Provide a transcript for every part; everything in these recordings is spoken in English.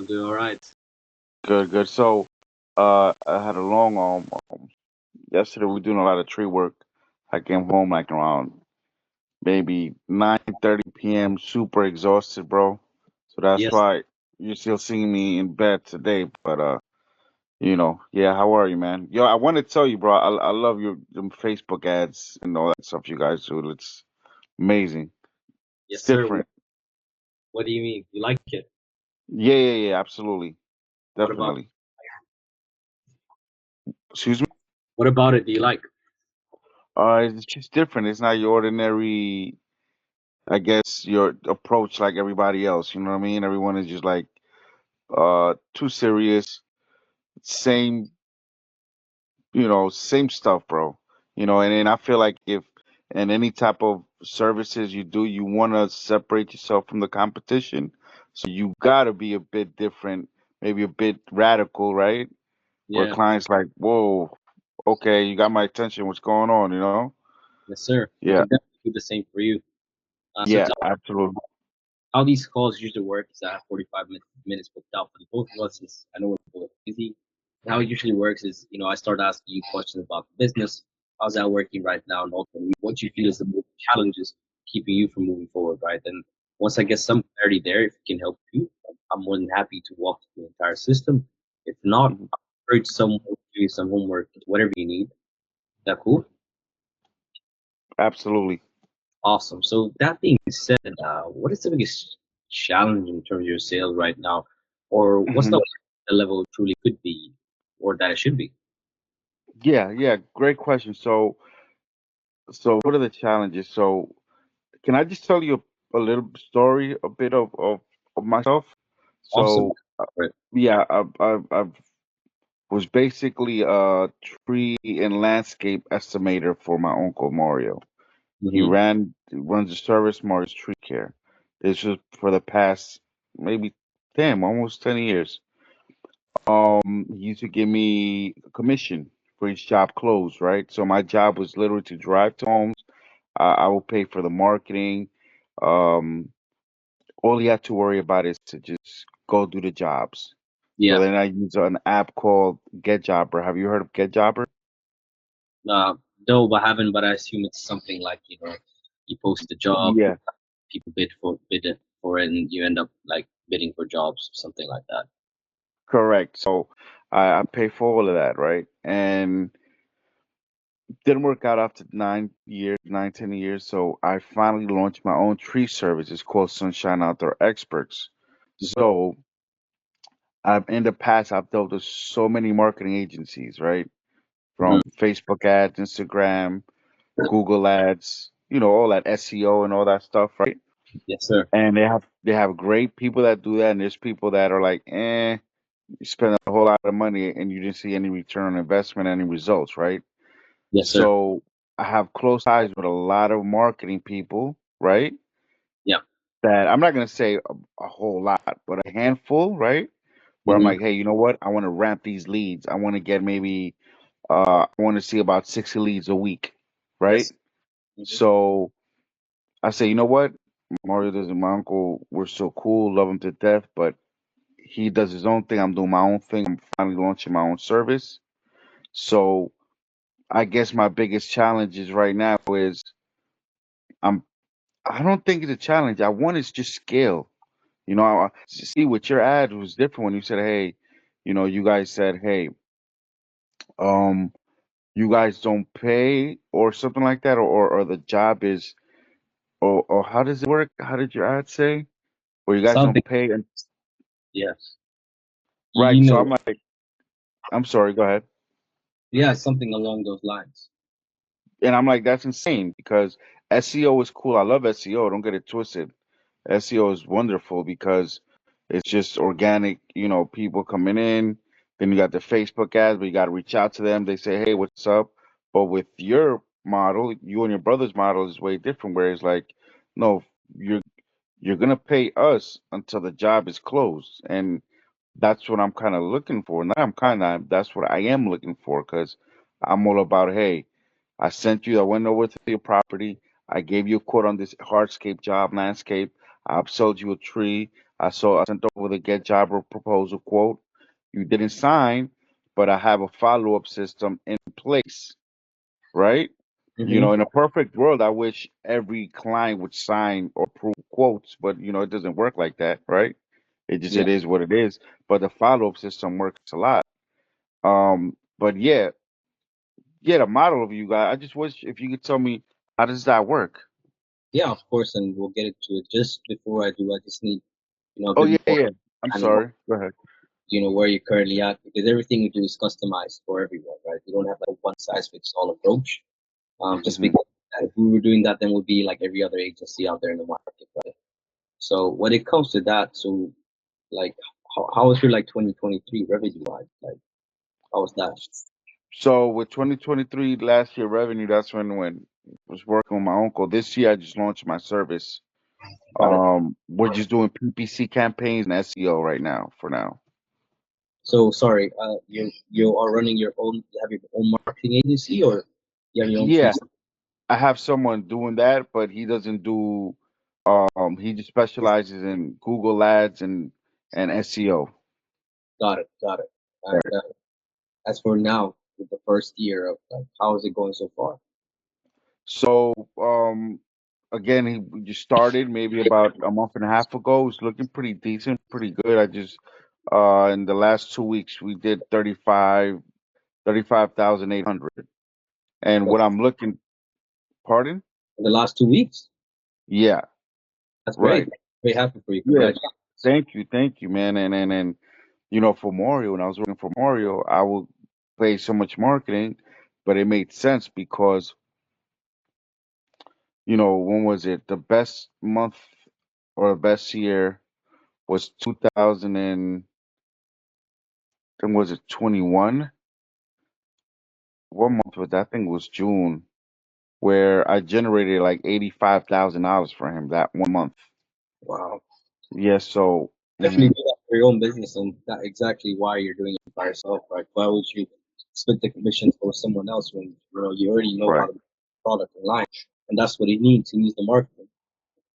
I'm doing all right. Good, good. So, I had a long yesterday. We were doing a lot of tree work. I came home like around maybe 9:30 p.m. Super exhausted, bro. So that's Yes, why you're still seeing me in bed today. But yeah. How are you, man? Yo, I want to tell you, bro. I love your them Facebook ads and all that stuff you guys do. It's amazing. It's yes, sir. different. What do you mean? You like it? Yeah, yeah, yeah. Absolutely, What about definitely. Excuse me. what about it do you like? It's just different. It's not your ordinary, I guess, your approach like everybody else. You know what I mean? Everyone is just like too serious, same, same stuff, bro. And then I feel like if in any type of services you do, you want to separate yourself from the competition. So you gotta be a bit different, maybe a bit radical, right? Where Yeah, clients like, whoa, okay, you got my attention. What's going on? yes, sir. We Yeah, can definitely do the same for you. So yeah, tell me absolutely. how these calls usually work. Is I have 45 minutes booked out for the both of us. Since I know we're both busy. And how it usually works is, I start asking you questions about the business. How's that working right now? And ultimately, what you feel is the most challenges keeping you from moving forward, right? And once I get some clarity there, if it can help you, I'm more than happy to walk through the entire system. If not, Mhm. I'll encourage someone to do some homework, whatever you need. That cool? Absolutely. Awesome. So that being said, what is the biggest challenge in terms of your sales right now, or what's Mhm. the level it truly could be, or that it should be? Yeah, yeah, great question. So what are the challenges? So can I just tell you a little story, a bit of myself? Awesome. So Right. yeah, I was basically a tree and landscape estimator for my uncle Mario. Mm-hmm. He runs a service, Mario's Tree Care. This was for the past maybe almost 10 years. He used to give me a commission for each job closed, right? So my job was literally to drive to homes. I will pay for the marketing. Um, all you have to worry about is to just go do the jobs. So Yeah. then I use an app called Get Jobber. Have you heard of Get Jobber? Uh, no, I haven't, but I assume it's something like, you post a job, Yeah, people bid for it, and you end up like bidding for jobs, something like that. correct. So I pay for all of that, right? And didn't work out after 9 years, 9, 10 years. So I finally launched my own tree service. It's called Sunshine Outdoor Experts. Mhm. So I've in the past I've dealt with so many marketing agencies, right? Mhm. From Facebook ads, Instagram, Google ads, all that SEO and all that stuff, right? Yes, sir. And they have great people that do that, and there's people that are like, you spend a whole lot of money and you didn't see any return on investment, any results, right? Yes, sir. So I have close ties with a lot of marketing people, right? Yeah. That I'm not gonna say a whole lot, but a handful, right? Where I'm Hmm. like, hey, you know what? I want to ramp these leads. I want to get maybe I want to see about 60 leads a week, right? Yes. Hmm. So I say, you know what? Mario does my uncle, we're so cool, love him to death, but he does his own thing. I'm doing my own thing. I'm finally launching my own service. So I guess my biggest challenge is right now is I'm I don't think it's a challenge. I want is just scale. See what your ad was different when you said, hey, you guys said, hey, um, you guys don't pay or something like that, or the job is, or how does it work? How did your ad say? Or you guys Something. don't pay and Yes. You right. So know. I'm like, I'm sorry, go ahead. Yeah, something along those lines. And I'm like, that's insane because SEO is cool. I love SEO. Don't get it twisted. SEO is wonderful because it's just organic, people coming in. Then you got the Facebook ads, but you got to reach out to them. They say, hey, what's up? But with your model, you and your brother's model is way different, where it's like, no, you're you're gonna pay us until the job is closed, and that's what I'm kind of looking for. Not I'm kind of, that's what I am looking for because I'm all about, hey, I went over to your property. I gave you a quote on this hardscape job, landscape. I upsold you a tree. I sent over the get job or proposal quote. You didn't sign, but I have a follow up system in place, right? You know, Mm-hmm. in a perfect world, I wish every client would sign or approve quotes, but you know, it doesn't work like that, right? Yeah. It is what it is. But the follow up system works a lot. But yeah, the model of you guys. I just wish if you could tell me how does that work? Yeah, of course, and we'll get into it. Just before I do, I just need, a Oh bit yeah, more yeah. I'm understanding of, sorry. Go ahead. where you're currently at, because everything we do is customized for everyone, right? We don't have like a one size fits all approach. Just Hmm. because if we were doing that, then we'll be like every other agency out there in the market, right? So when it comes to that, so like, how was your like 2023 revenue wise? Like, how was that? So with 2023 last year revenue, that's when I was working with my uncle. This year I just launched my service. Got it. We're just doing PPC campaigns and SEO right now for now. So sorry, you are running your own, you have your own marketing agency, or you have your own Yeah, team? I have someone doing that, but he doesn't do he just specializes in Google Ads and SEO. Got it. And as for now, with the first year of like, how is it going so far? So again, we just started maybe about a month and a half ago. It's looking pretty decent, pretty good. I just in the last 2 weeks we did 35,800. And So what I'm looking, pardon? in the last 2 weeks, Yeah, that's great. right. Very happy for you. Yeah, Congratulations. thank you, man. And you know, for Mario, when I was working for Mario, I would pay so much marketing, but it made sense because you know, when was it? The best month or the best year was 2000 and then was it 21? What month was that? I think it was June, where I generated like $85,000 for him that 1 month. Wow. Yes, so Definitely mhm, do that for your own business, and that's exactly why you're doing it by yourself, right? Why would you split the commissions for someone else when you already know how right. to product online, and that's what it needs. He needs the marketing,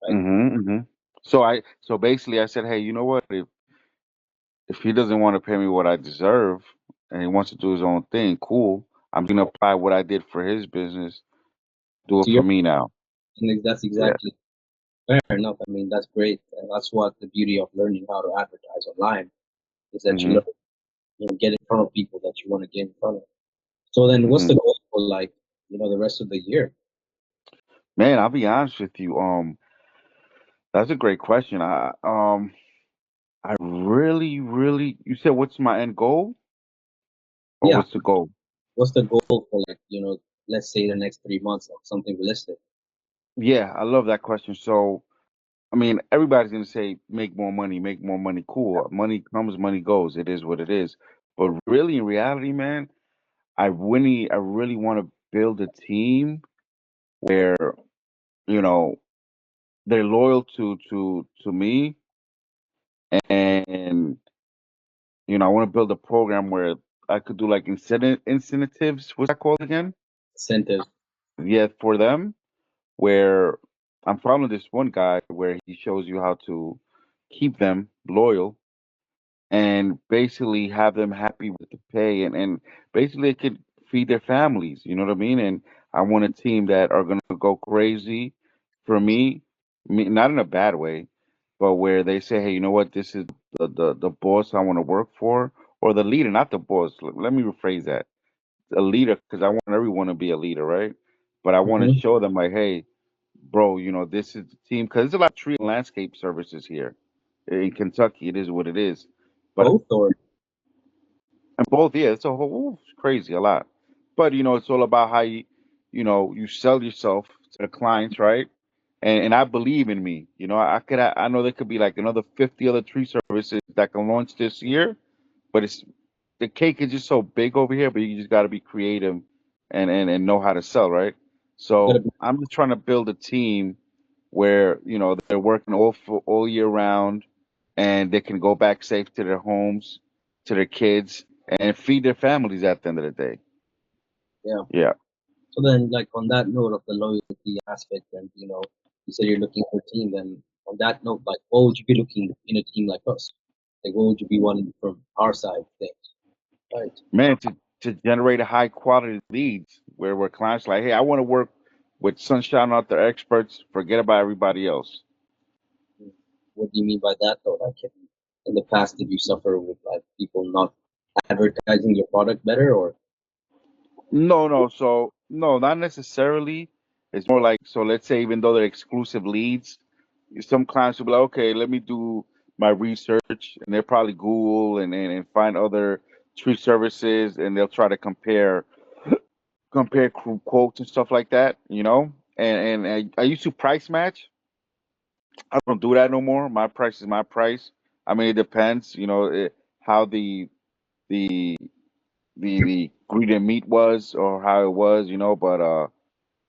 right? Hmm. So basically I said, hey, you know what? If he doesn't want to pay me what I deserve and he wants to do his own thing, cool. I'm just gonna apply what I did for his business, do it To for your, me now. and that's Yeah. exactly fair enough. I mean, that's great, and that's what the beauty of learning how to advertise online is that Hmm. get in front of people that you want to get in front of. So then, what's Hmm. the goal for like the rest of the year? Man, I'll be honest with you. That's a great question. I really, really. You said what's my end goal or Yeah, what's the goal? what's the goal for like let's say the next 3 months, like something realistic. Yeah, I love that question. So, I mean, everybody's gonna say make more money, make more money. Cool. Money comes, money goes. It is what it is. But really, in reality, man, I really want to build a team where you know they're loyal to me, and I want to build a program where I could do like incentives. What's that called again? Incentives. Yeah, for them. Where I'm following this one guy where he shows you how to keep them loyal and basically have them happy with the pay and basically it could feed their families, you know what I mean? And I want a team that are gonna go crazy for me not in a bad way, but where they say, hey, you know what, this is the boss I want to work for, or the leader, not the boss. Let me rephrase that. A leader, because I want everyone to be a leader, right? But I want to Hmm. show them like, hey, bro, this is the team because there's a lot of tree and landscape services here in Kentucky. It is what it is. But Both or and both, yeah, it's a it's crazy, a lot. But it's all about how you sell yourself to the clients, right? And I believe in me. I know there could be like another 50 other tree services that can launch this year, but it's the cake is just so big over here. But you just got to be creative and know how to sell, right? gotta So be I'm just trying to build a team where they're working all year round, and they can go back safe to their homes, to their kids, and feed their families at the end of the day. yeah. Yeah. So then, like on that note of the loyalty aspect, and you said you're looking for a team. Then on that note, like, what would you be looking in a team like us? Like, what would you be wanting from our side of things? Right. Man, to generate a high quality leads where clients like, hey, I want to work with Sunshine out there experts. Forget about everybody else. What do you mean by that, though? Like, in the past, did you suffer with like people not advertising your product better, or No, no. So no, not necessarily. It's more like, so let's say even though they're exclusive leads, some clients will be like, okay, let me do my research, and they'll probably Google and find other tree services, and they'll try to compare quotes and stuff like that, you know. And I used to price match. I don't do that no more. My price is my price. I mean, it depends, you know, how the the ingredient meat was or how it was, you know. But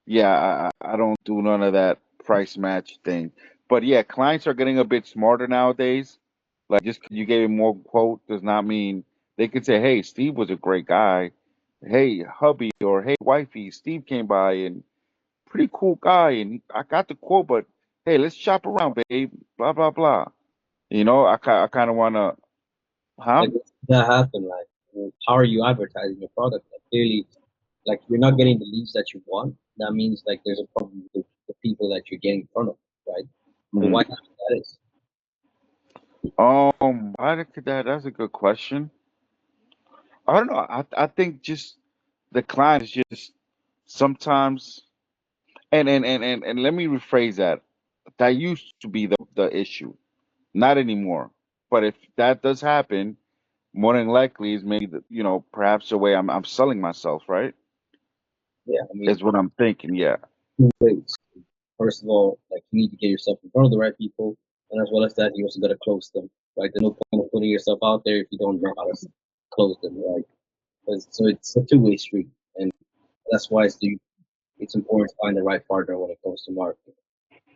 yeah, I don't do none of that price match thing. But yeah, clients are getting a bit smarter nowadays. Like just 'cause you gave him more quote does not mean they could say, "Hey, Steve was a great guy. Hey, hubby or hey, wifey, Steve came by and pretty cool guy, and I got the quote, but hey, let's shop around, babe. Blah blah blah." You know, I kind of wanna, huh? like if that happen? Like, how are you advertising your product? Like, clearly, like you're not getting the leads that you want. That means like there's a problem with the people that you're getting in front of, right? So why do hmm you think that is? Why did that? That's a good question. I don't know. I think just the client is just sometimes, and let me rephrase that. That used to be the issue, not anymore. But if that does happen, more than likely is maybe the, you know, perhaps the way I'm selling myself, right? Yeah, I mean, Is what I'm thinking. Yeah. two ways. First of all, like you need to get yourself in front of the right people, and as well as that, you also got to close them. Right? There's no point of putting yourself out there if you don't know how to close them. Right? 'Cause it's a two-way street, and that's why it's important to find the right partner when it comes to marketing.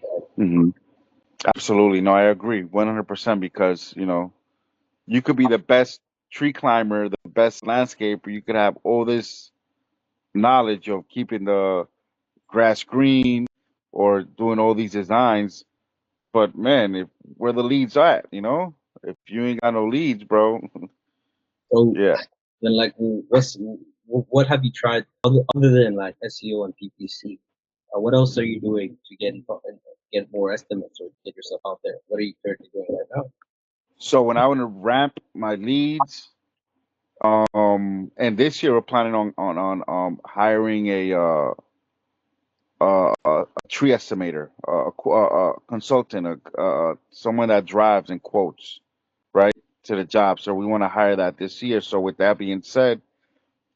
Right? hmm Absolutely. No, I agree 100% because, you know, you could be the best tree climber, the best landscaper. You could have all this knowledge of keeping the grass green or doing all these designs. But man, if where the leads at, you know, if you ain't got no leads, bro, So yeah. then, like, what have you tried other than like SEO and PPC? What else are you doing to get more estimates or get yourself out there? What are you currently doing right now? So when I want to ramp my leads, and this year we're planning on hiring a tree estimator, a consultant, someone that drives and quotes right to the job. So we want to hire that this year. So with that being said,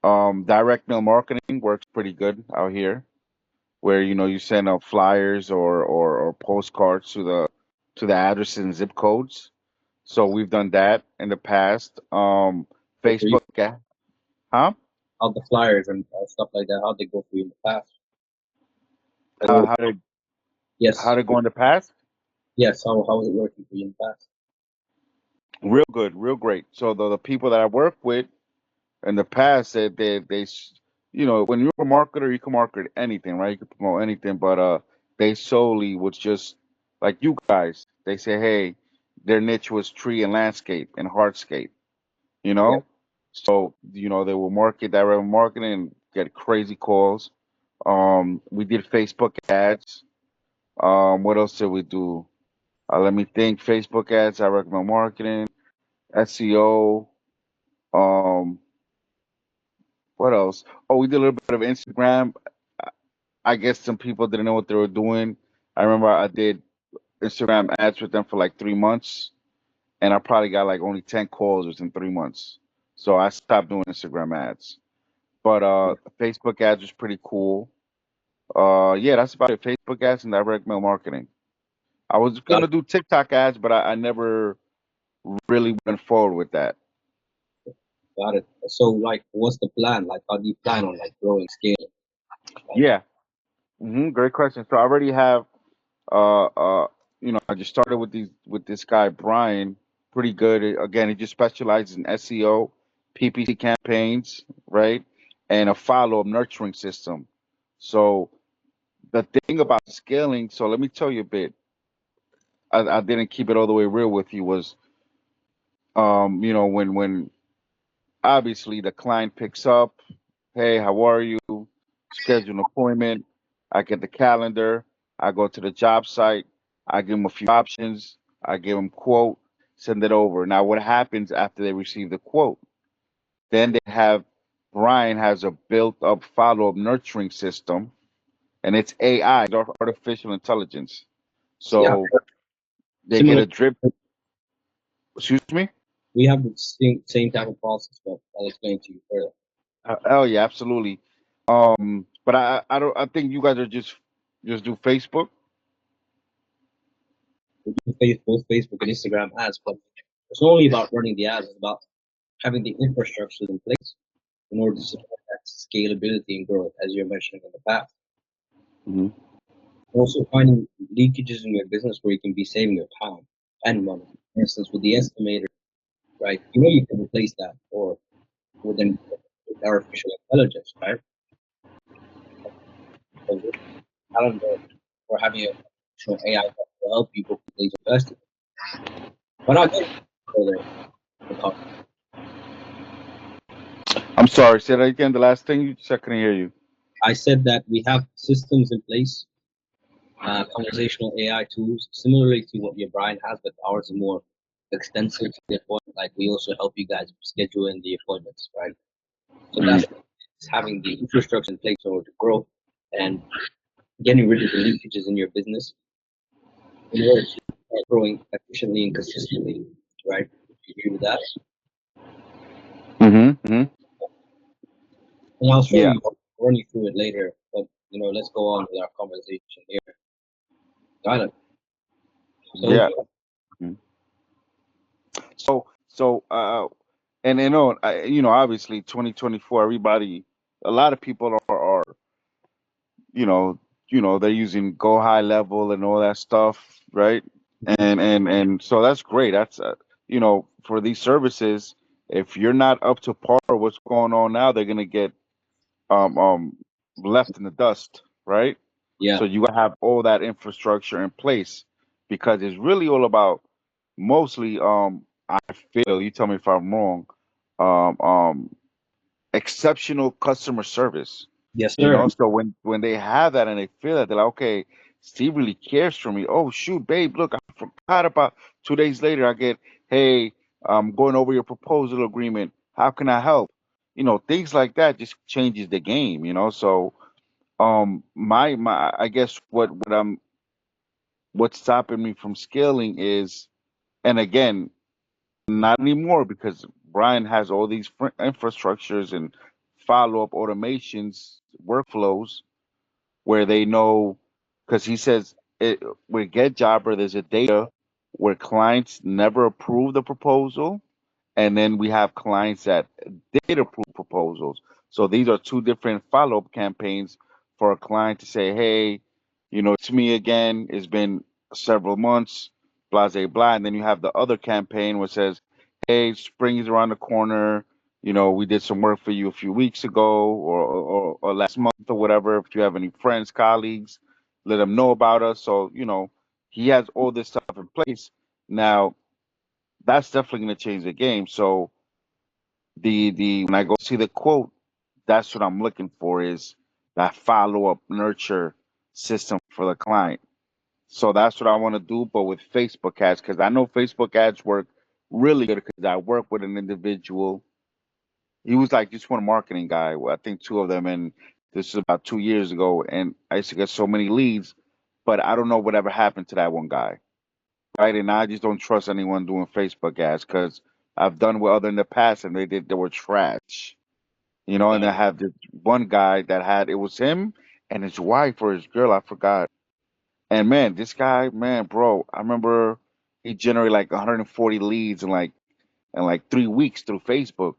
direct mail marketing works pretty good out here, where you know you send out flyers or postcards to the addresses and zip codes. So we've done that in the past. Go for you? Facebook, huh? How the flyers and stuff like that? How they go for you in the past? Like, How how did how yes, did it go in the past? yes. How is it working for you in the past? Real good, real great. So the people that I work with in the past said you know, when you're a marketer, you can market anything, right? You can promote anything, but they solely was just like you guys. They say, hey, their niche was tree and landscape and hardscape, you Yeah. know. So you know they will market direct marketing and get crazy calls. We did Facebook ads. What else did we do? Let me think. Facebook ads, direct mail marketing, SEO. Um, what else? Oh, we did a little bit of Instagram. I guess some people didn't know what they were doing. I remember I did Instagram ads with them for like 3 months, and I probably got like only 10 calls within 3 months. So I stopped doing Instagram ads. But Facebook ads was pretty cool. Yeah, that's about it. Facebook ads and direct mail marketing. I was Got gonna do TikTok ads, but I never really went forward with that. got it. So, like, what's the plan? Like, how do you plan on like growing, scaling? Like, Yeah, great question. So I already have uh uh I just started with this guy Brian, pretty good. Again, he just specializes in SEO, PPC campaigns, right? And a follow-up nurturing system. So the thing about scaling, so let me tell you a bit. I didn't keep it all the way real with you was when obviously the client picks up, hey, how are you? Schedule an appointment. I get the calendar. I go to the job site. I give them a few options. I give them quote, send it over. Now, what happens after they receive the quote? Then they have Brian has a built-up follow-up nurturing system, and it's AI, it's artificial intelligence. Yeah, So they get similar. a drip. Excuse me. We have the same type of process, but I'll explain to you further. Oh yeah, absolutely. But I don't. I think you guys are just do Facebook. We do both Facebook and Instagram ads, but it's not only about running the ads, it's about having the infrastructure in place in order to support that scalability and growth, as you're mentioning in the past. Hmm. Also, finding leakages in your business where you can be saving your time and money. For instance, with the estimator, right? You know you can replace that or with artificial intelligence, right? So with calendar or having a AI that will help you book these investors. But I'll get further in the conversation. I'm sorry. Say that again. The last thing you just I couldn't hear you. I said that we have systems in place, conversational AI tools, similarly to what your Brian has, but ours are more extensive to the point. Like we also help you guys schedule in the appointments, right? So Hmm. that's having the infrastructure in place in order to grow and getting rid of the leakages in your business in order to start growing efficiently and consistently, right? You agree with that? Hmm. Hmm. And I'll show Yeah. you, run you through it later. But let's go on with our conversation here. Got it. So Yeah. Mhm. So and obviously 2024, everybody, a lot of people are you know, they're using go high level and all that stuff, right? And so that's great. That's for these services, if you're not up to par with what's going on now, they're gonna get um um left in the dust, right? yeah, So you gotta have all that infrastructure in place because it's really all about mostly I feel, you tell me if I'm wrong, um um exceptional customer service. yes, You sir. know, so when they have that and they feel that, they're like, okay, Steve really cares for me. Oh shoot, babe, look, I forgot about 2 days later. I get, hey, I'm going over your proposal agreement. How can I help? Things like that just changes the game. So my I guess what's stopping me from scaling is, and again, not anymore because Brian has all these infrastructures and follow up automations, workflows where they know, because he says with GetJobber, there's a data where clients never approve the proposal, and then we have clients that did approve proposals. So these are two different follow up campaigns for a client to say, hey, it's me again. It's been several months, blah, blah, blah. And then you have the other campaign which says, hey, spring is around the corner. We did some work for you a few weeks ago or last month or whatever. If you have any friends, colleagues, let them know about us. So, he has all this stuff in place. Now, that's definitely going to change the game. So the when I go see the quote, that's what I'm looking for is that follow up nurture system for the client. So that's what I want to do, but with Facebook ads, because I know Facebook ads work really good because I work with an individual. He was like just one marketing guy. Well, I think two of them, and this is about 2 years ago. And I used to get so many leads, but I don't know whatever happened to that one guy, right? And I just don't trust anyone doing Facebook ads because I've done with other in the past, and they were trash. And Got I it. have this one guy that had it was him and his wife or his girl, I forgot. And man, this guy, man, bro, I remember he generated like 140 leads in like 3 weeks through Facebook.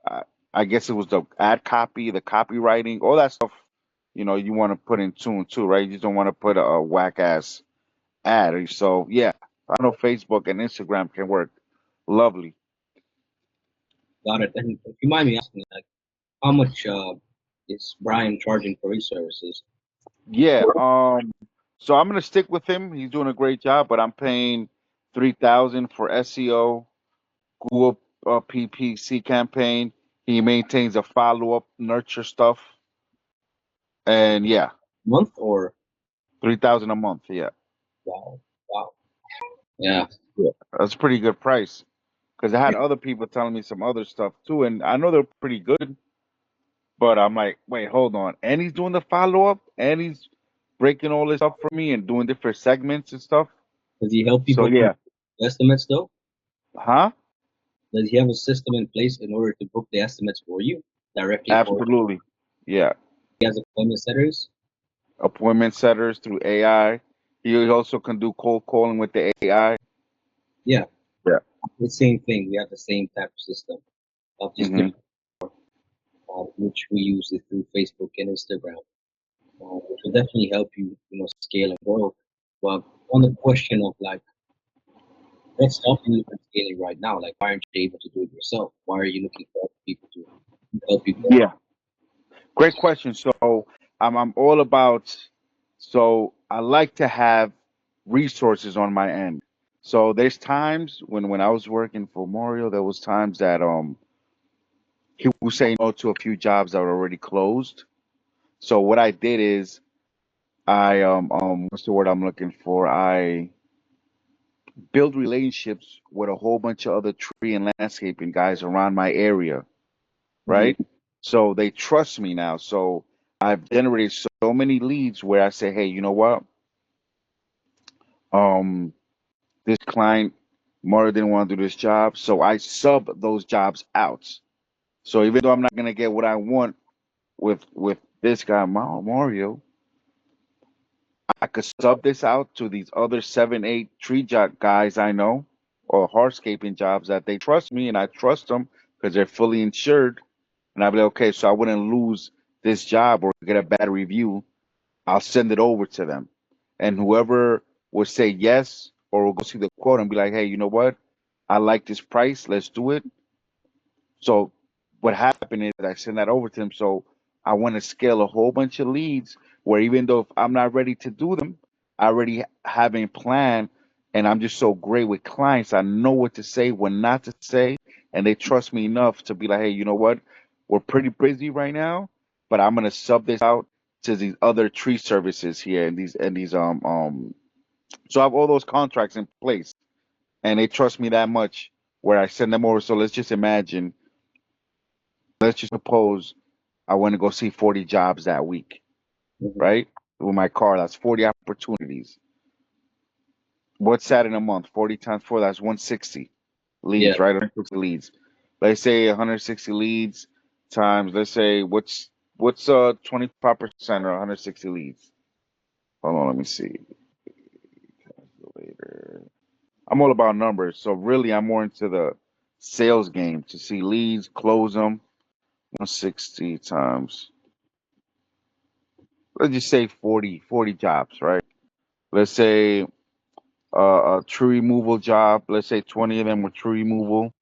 I, I guess it was the ad copy, the copywriting, all that stuff. You want to put in tune too, right? You just don't want to put a whack ass ad. So yeah, I know Facebook and Instagram can work lovely. Got it. And if you mind me asking, like, how much is Brian charging for his services? Yeah. So I'm gonna stick with him. He's doing a great job, but I'm paying 3,000 for SEO, Google PPC campaign. He maintains a follow up, nurture stuff, and yeah, Month or 3,000 a month. Yeah, wow, wow, yeah. yeah, that's a pretty good price. Because I had other people telling me some other stuff too, and I know they're pretty good, but I'm like, wait, hold on. And he's doing the follow up, and he's breaking all this up for me and doing different segments and stuff. Does he help So people book yeah, estimates though? huh? Does he have a system in place in order to book the estimates for you directly, or Absolutely. Yeah. he has appointment setters? Appointment setters through AI. He also can do cold calling with the AI. Yeah, Yeah. the same thing. We have the same type of system of just Hmm. different, which we use it through Facebook and Instagram, which will definitely help you, scale and grow. But on the question of like, what's stopping you from scaling right now? Like, why aren't you able to do it yourself? Why are you looking for other people to help you grow? Yeah. Great question. So I'm all about. So I like to have resources on my end. So there's times when I was working for Mario, there was times that he was saying no to a few jobs that were already closed. So what I did is I what's the word I'm looking for? I build relationships with a whole bunch of other tree and landscaping guys around my area, Hmm. right? So they trust me now. So I've generated so many leads where I say, hey, you know what? Um, this client Mario didn't want to do this job, so I sub those jobs out. So even though I'm not gonna get what I want with this guy Mario, I could sub this out to these other 7, 8 tree job guys I know, or hardscaping jobs that they trust me and I trust them because they're fully insured. And I'll be like, okay, so I wouldn't lose this job or get a bad review. I'll send it over to them. And whoever will say yes or will go see the quote and be like, hey, you know what? I like this price. Let's do it. So what happened is I send that over to them. So I want to scale a whole bunch of leads where even though if I'm not ready to do them, I already have a plan and I'm just so great with clients. I know what to say, what not to say, and they trust me enough to be like, hey, you know what? We're pretty busy right now, but I'm gonna sub this out to these other tree services here and these. So I have all those contracts in place and they trust me that much where I send them over. So let's just imagine, let's just suppose I want to go see 40 jobs that week, Hmm. right? With my car, that's 40 opportunities. What's that in a month? 40 times 4, that's 160 Yeah. leads, right? 160 leads. Let's say 160 leads times, let's say, what's 25% or 160 leads? Hold on, let me see. Later. I'm all about numbers. So really, I'm more into the sales game to see leads, close them. 160 times, let's just say 40 jobs, right? Let's say a tree removal job. Let's say 20 of them were tree removal.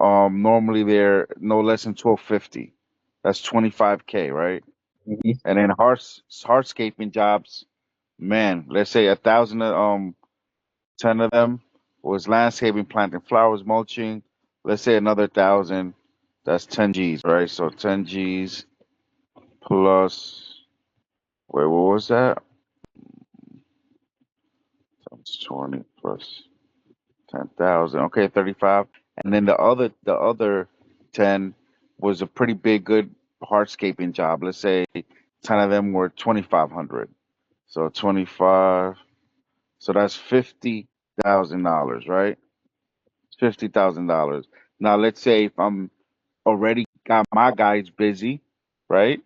Normally they're no less than 1250. That's 25K, right? Hmm. And then hardscaping jobs, man. Let's say 1,000. 10 of them was landscaping, planting flowers, mulching. Let's say another 1,000. That's 10 G's, right? So 10 G's plus. Wait, what was that? Times 20 plus 10,000. Okay, 35. And then the other 10 was a pretty big, good hardscaping job. Let's say 10 of them were 2,500. So 25. So that's $50,000, right? $50,000. Now let's say if I'm already got my guys busy, right?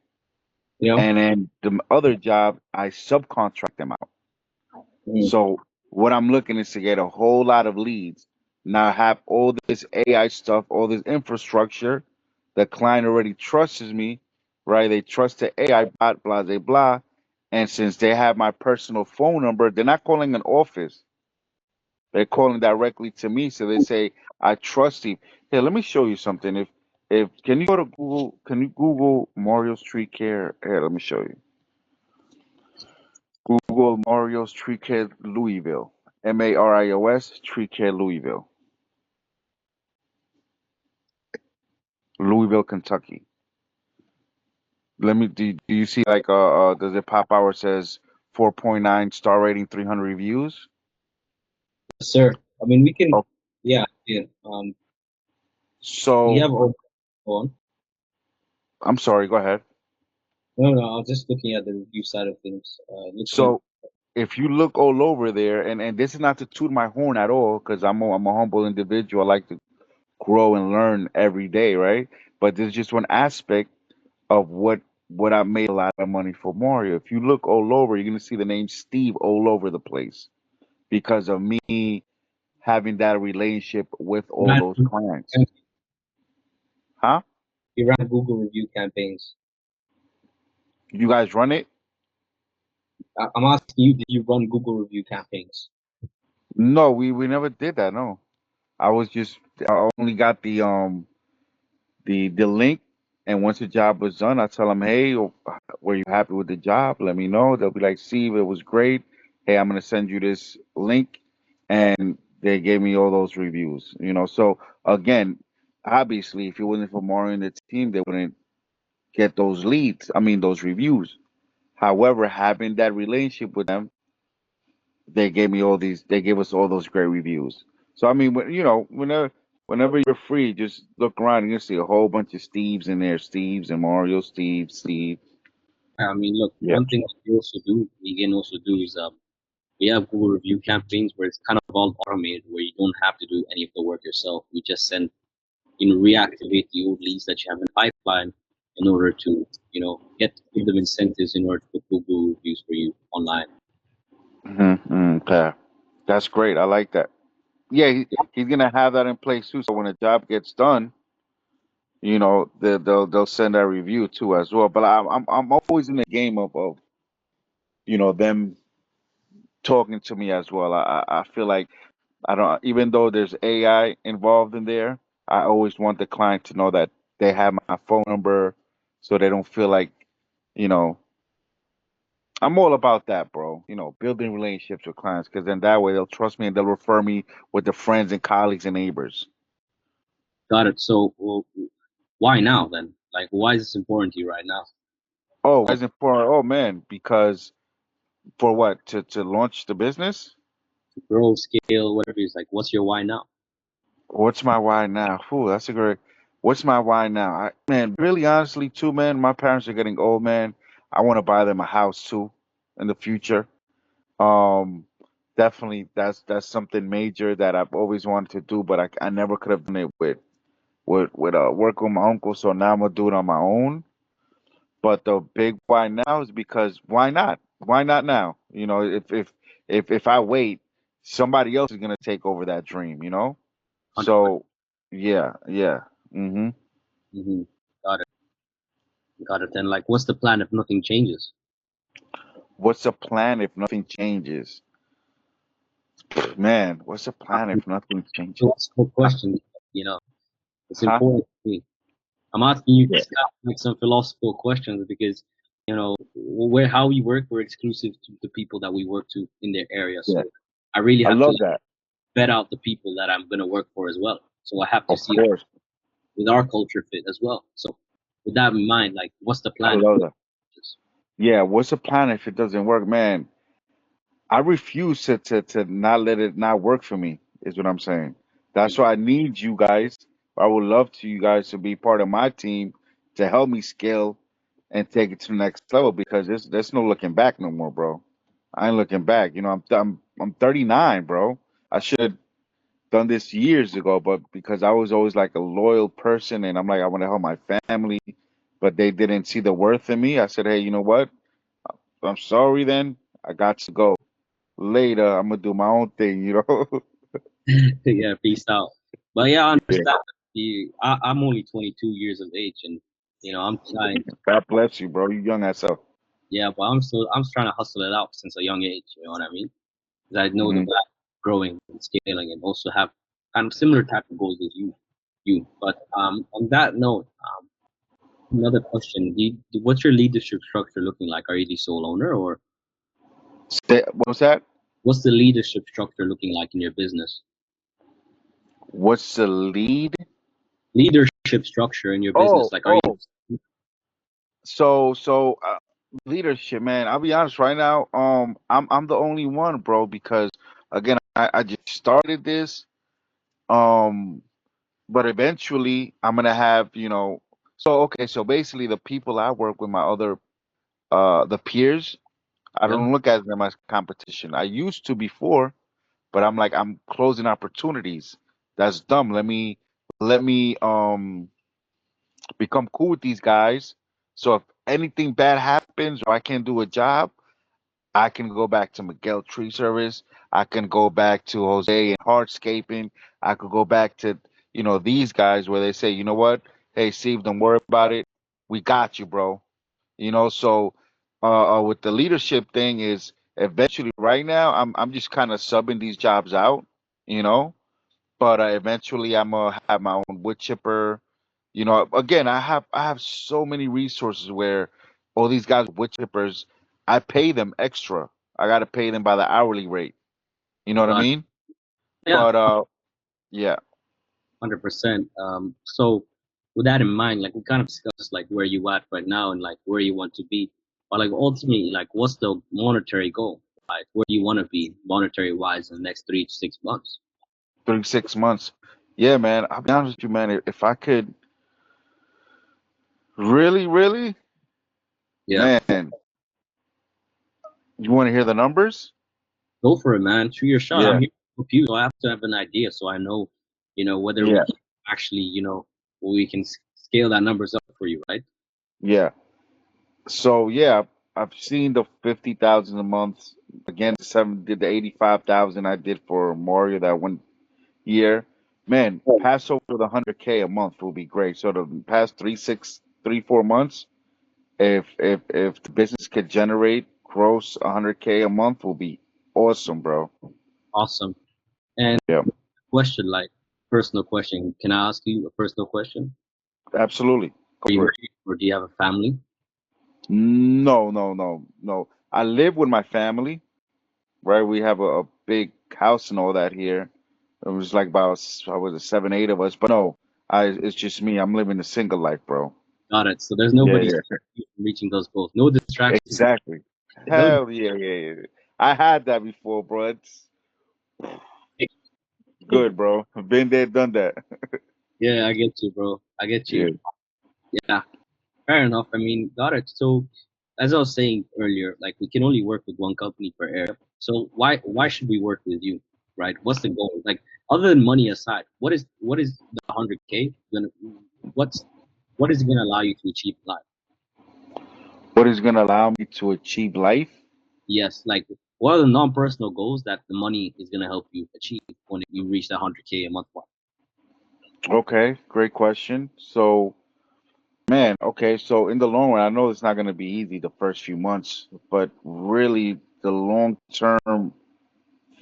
You know. And then the other job, I subcontract them out. Hmm. So what I'm looking is to get a whole lot of leads. Now I have all this AI stuff, all this infrastructure. The client already trusts me, right? They trust the AI bot, blah, blah, blah. And since they have my personal phone number, they're not calling an office. They're calling directly to me. So they say, I trust you. Here, let me show you something. If can you go to Google? Can you Google Mario's Tree Care? Here, let me show you. Google Mario's Tree Care Louisville. Marios Tree Care Louisville. Louisville, Kentucky. Let me do you see like does it pop out where it says 4.9 star rating, 300 reviews? Yes, sir. I mean, we can, Oh, yeah, yeah. We so have all on. I'm sorry, go ahead. No, no, I was just looking at the review side of things. Looks like, So if you look all over there, and this is not to toot my horn at all, because I'm a humble individual. I like to grow and learn every day, right? But there's just one aspect of what I made a lot of money for Mario. If you look all over, you're gonna see the name Steve all over the place because of me having that relationship with he all ran, those clients. Huh? he ran Google review campaigns. You guys run it? I'm asking you, did you run Google review campaigns? No, we never did that. No, I was just I only got the link, and once the job was done, I tell them, hey, were you happy with the job? Let me know. They'll be like, Steve, it was great. Hey, I'm gonna send you this link, and they gave me all those reviews. So again, obviously, if it wasn't for Mario and the team, they wouldn't get those leads. I mean, those reviews. However, having that relationship with them, they gave me all these. They gave us all those great reviews. So I mean, whenever you're free, just look around and you'll see a whole bunch of Steves in there. Steves and Mario, Steve. I mean, look, Yeah. one thing that we can also do is we have Google review campaigns where it's kind of all automated, where you don't have to do any of the work yourself. We just send, reactivate the old leads that you have in the pipeline in order to, give them incentives in order to put Google reviews for you online. Okay. That's great. I like that. Yeah, he's gonna have that in place too. So when a job gets done, they'll send that review too as well. But I'm always in the game of them talking to me as well. I feel like I don't, even though there's AI involved in there, I always want the client to know that they have my phone number so they don't feel like, you know, I'm all about that, bro. Building relationships with clients because then that way they'll trust me and they'll refer me with the friends and colleagues and neighbors. Got it. So, well, why now then? Like, why is this important to you right now? Oh, why is it important? Oh, man, because for what? To launch the business? To grow, scale, whatever it is. Like, what's your why now? What's my why now? Ooh, that's a great. What's my why now? Man, really honestly, too, man, my parents are getting old, man. I want to buy them a house too in the future. Um, Definitely, that's something major that I've always wanted to do, but I never could have done it with work with my uncle. So now I'm gonna do it on my own. But the big why now is because why not? Why not now? If I wait, somebody else is gonna take over that dream. 100%. So yeah, yeah. Mm-hmm. Got it. Got it. Then, like, what's the plan if nothing changes? What's the plan if nothing changes? Man, what's the plan if nothing changes? Philosophical Huh? question. You know, it's Huh? important to me. I'm asking you Yeah. like some philosophical questions because where how we work, we're exclusive to the people that we work to in their area. Yeah. So I really I have to love like, that. vet out the people that I'm gonna work for as well. So I have to Of see course. with our culture fit as well. So with that in mind, like what's the I plan? love that. Yeah, what's the plan if it doesn't work, man? I refuse to not let it not work for me, is what I'm saying. That's why I need you guys. I would love to you guys to be part of my team to help me scale and take it to the next level because there's no looking back no more, bro. I ain't looking back. I'm 39, bro. I should have done this years ago, but because I was always like a loyal person and I'm like I want to help my family, but they didn't see the worth in me. I said, hey, you know what? I'm sorry then. I got to go. Later, I'm gonna do my own thing. Yeah, peace out. But yeah, I Yeah. understand. I'm only 22 years of age, and I'm trying. God bless you, bro. You young as hell. Yeah, but I'm trying to hustle it out since a young age. You know what I mean? Because I know the Hmm. value of growing and scaling, and also have kind of similar type of goals as you. But on that note, another question: what's your leadership structure looking like? Are you the sole owner, or What was that? What's the leadership structure looking like in your business? What's the lead? Leadership structure in your Oh, business, like are oh. you So leadership, man. I'll be honest right now. I'm the only one, bro, because again, I just started this. Um, but eventually, I'm gonna have, So okay, so basically, the people I work with, my other the peers, I yeah, don't look at them as competition. I used to before, but I'm like, I'm closing opportunities. That's dumb. Let me become cool with these guys. So if anything bad happens or I can't do a job, I can go back to Miguel Tree Service. I can go back to Jose and Hardscaping. I could go back to, these guys where they say, you know what? Hey, Steve, don't worry about it. We got you, bro. So with the leadership thing is eventually right now I'm just kind of subbing these jobs out, you know. But eventually I'm gonna have my own wood chipper. Again, I have so many resources where all these guys with wood chippers, I pay them extra. I gotta pay them by the hourly rate. You know what I got mean? yeah, But yeah, 100%. So with that in mind, like we kind of discussed like where you at right now and like where you want to be, but like ultimately, like what's the monetary goal? Like where do you want to be monetary wise in the next 3 to 6 months? 6 months. Yeah, man. I'll be honest with you, man. If I could really, really, Yeah, man, you want to hear the numbers? go for it, man. Shoot your shot. I'm Yeah, here to help you. So I have to have an idea so I know, whether we yeah, can actually, we can scale that numbers up for you, right? yeah. So yeah, I've seen the 50,000 a month. Again, did the 85,000 I did for Mario that one year. Man, pass over the 100K a month will be great. So the past 4 months, if the business could generate gross 100K a month, will be awesome, bro. Awesome. And Yeah, question, like personal question. Can I ask you a personal question? absolutely. Go Are you for it. married or do you have a family? No, no, no, no. I live with my family, right? We have a big house and all that here. It was like about, I was it, 7, 8 of us, but no, it's just me. I'm living a single life, bro. Got it. So there's Yeah, nobody yeah, stopping you from reaching those goals. No distractions. exactly. No. Hell yeah, yeah, yeah. I had that before, bro. It's good, bro. I've been there, done that. Yeah, I get you, bro. I get you. Yeah, Yeah, fair enough. I mean, got it. So, as I was saying earlier, like we can only work with one company per area. So why should we work with you, right? What's the goal? Like other than money aside, what is the 100K gonna what's what is it gonna allow you to achieve in life? what is gonna allow me to achieve life? Yes, like what are the non-personal goals that the money is gonna help you achieve when you reach the 100K a month mark? Okay, great question. So, man, okay, so in the long run, I know it's not gonna be easy the first few months, but really the long term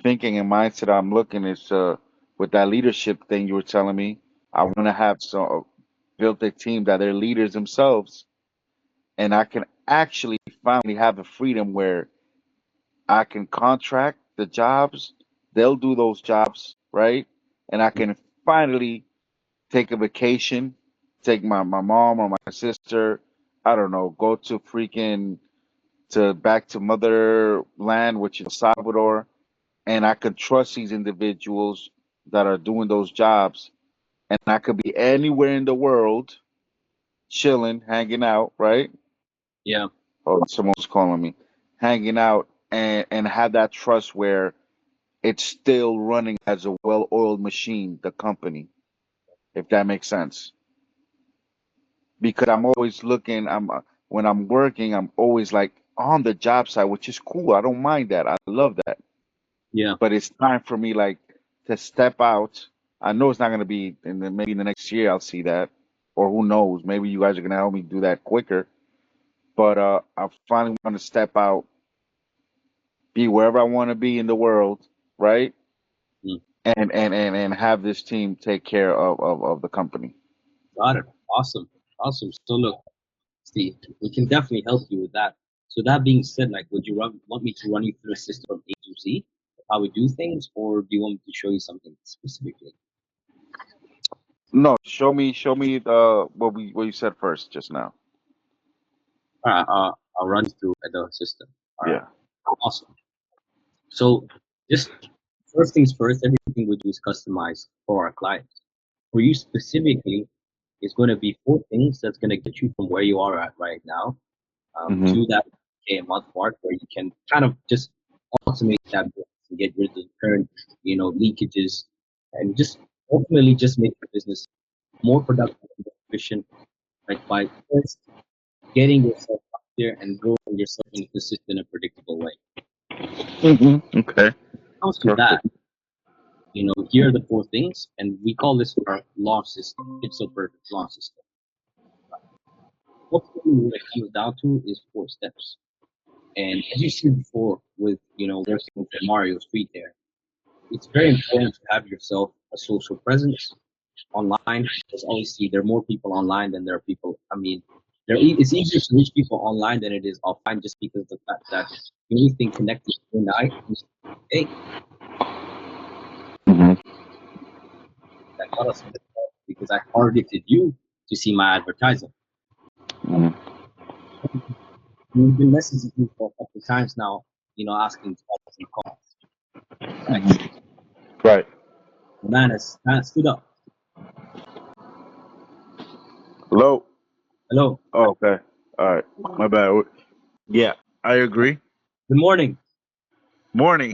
thinking and mindset I'm looking is with that leadership thing you were telling me. I want to have some built a team that they're leaders themselves, and I can actually finally have the freedom where I can contract the jobs. They'll do those jobs, right? And I can finally take a vacation, take my mom or my sister, I don't know, go to freaking to back to motherland, which is El Salvador, and I can trust these individuals that are doing those jobs, and I could be anywhere in the world, chilling, hanging out, right? Yeah, Oh, someone's calling me, hanging out, and have that trust where it's still running as a well-oiled machine, the company, if that makes sense. Because I'm always looking, when I'm working, I'm always like on the job site, which is cool. I don't mind that. I love that. yeah, But it's time for me like to step out. I know it's not gonna be maybe in the next year I'll see that, or who knows? Maybe you guys are gonna help me do that quicker. But I finally want to step out, be wherever I want to be in the world, right? mm, And have this team take care of the company. got it. Awesome, awesome. So look, Steve, we can definitely help you with that. So that being said, like, would you want me to run you through a system from A to Z, how we do things, or do you want me to show you something specifically? No, show me the what you said first just now. All right, I'll run you through the system. All right, Yeah. awesome. So just first things first, everything we do is customized for our clients. For you specifically, it's going to be four things that's going to get you from where you are at right now Mhm. to that K a month mark, where you can kind of just automate that business and get rid of the current, leakages, and just ultimately just make your business more productive and more efficient, like by first getting yourself out there and growing yourself in a consistent and predictable way. Mhm. Okay. When it comes to that, Perfect. here are the four things, and we call this our launch system. It's so perfect launch system. Ultimately, what it comes down to is four steps. And as you see before with, working with Mario Street there, it's very important to have yourself a social presence online. Because obviously there are more people online than there are people. I mean, it's easier to reach people online than it is offline, just because of the fact that the only thing connecting you and I is, hey, Mhm. that got us on the call because I targeted you to see my advertising. Mhm. You've been messaging me for a couple of times now, asking to have some calls, right? Mhm. Right. The man has stood up. Hello. Hello, Oh, okay. All right. My bad. Yeah, I agree. good morning. Morning.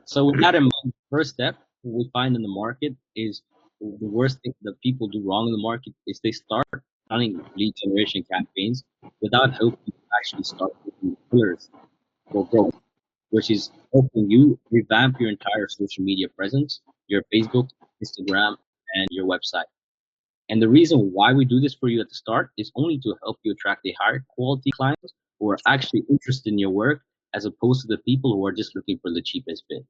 So with that in mind, first step we find in the market is the worst thing that people do wrong in the market is they start running lead generation campaigns without helping you actually start with the pillars for growth, which is helping you revamp your entire social media presence, your Facebook, Instagram, and your website. And the reason why we do this for you at the start is only to help you attract a higher quality clients who are actually interested in your work as opposed to the people who are just looking for the cheapest bid,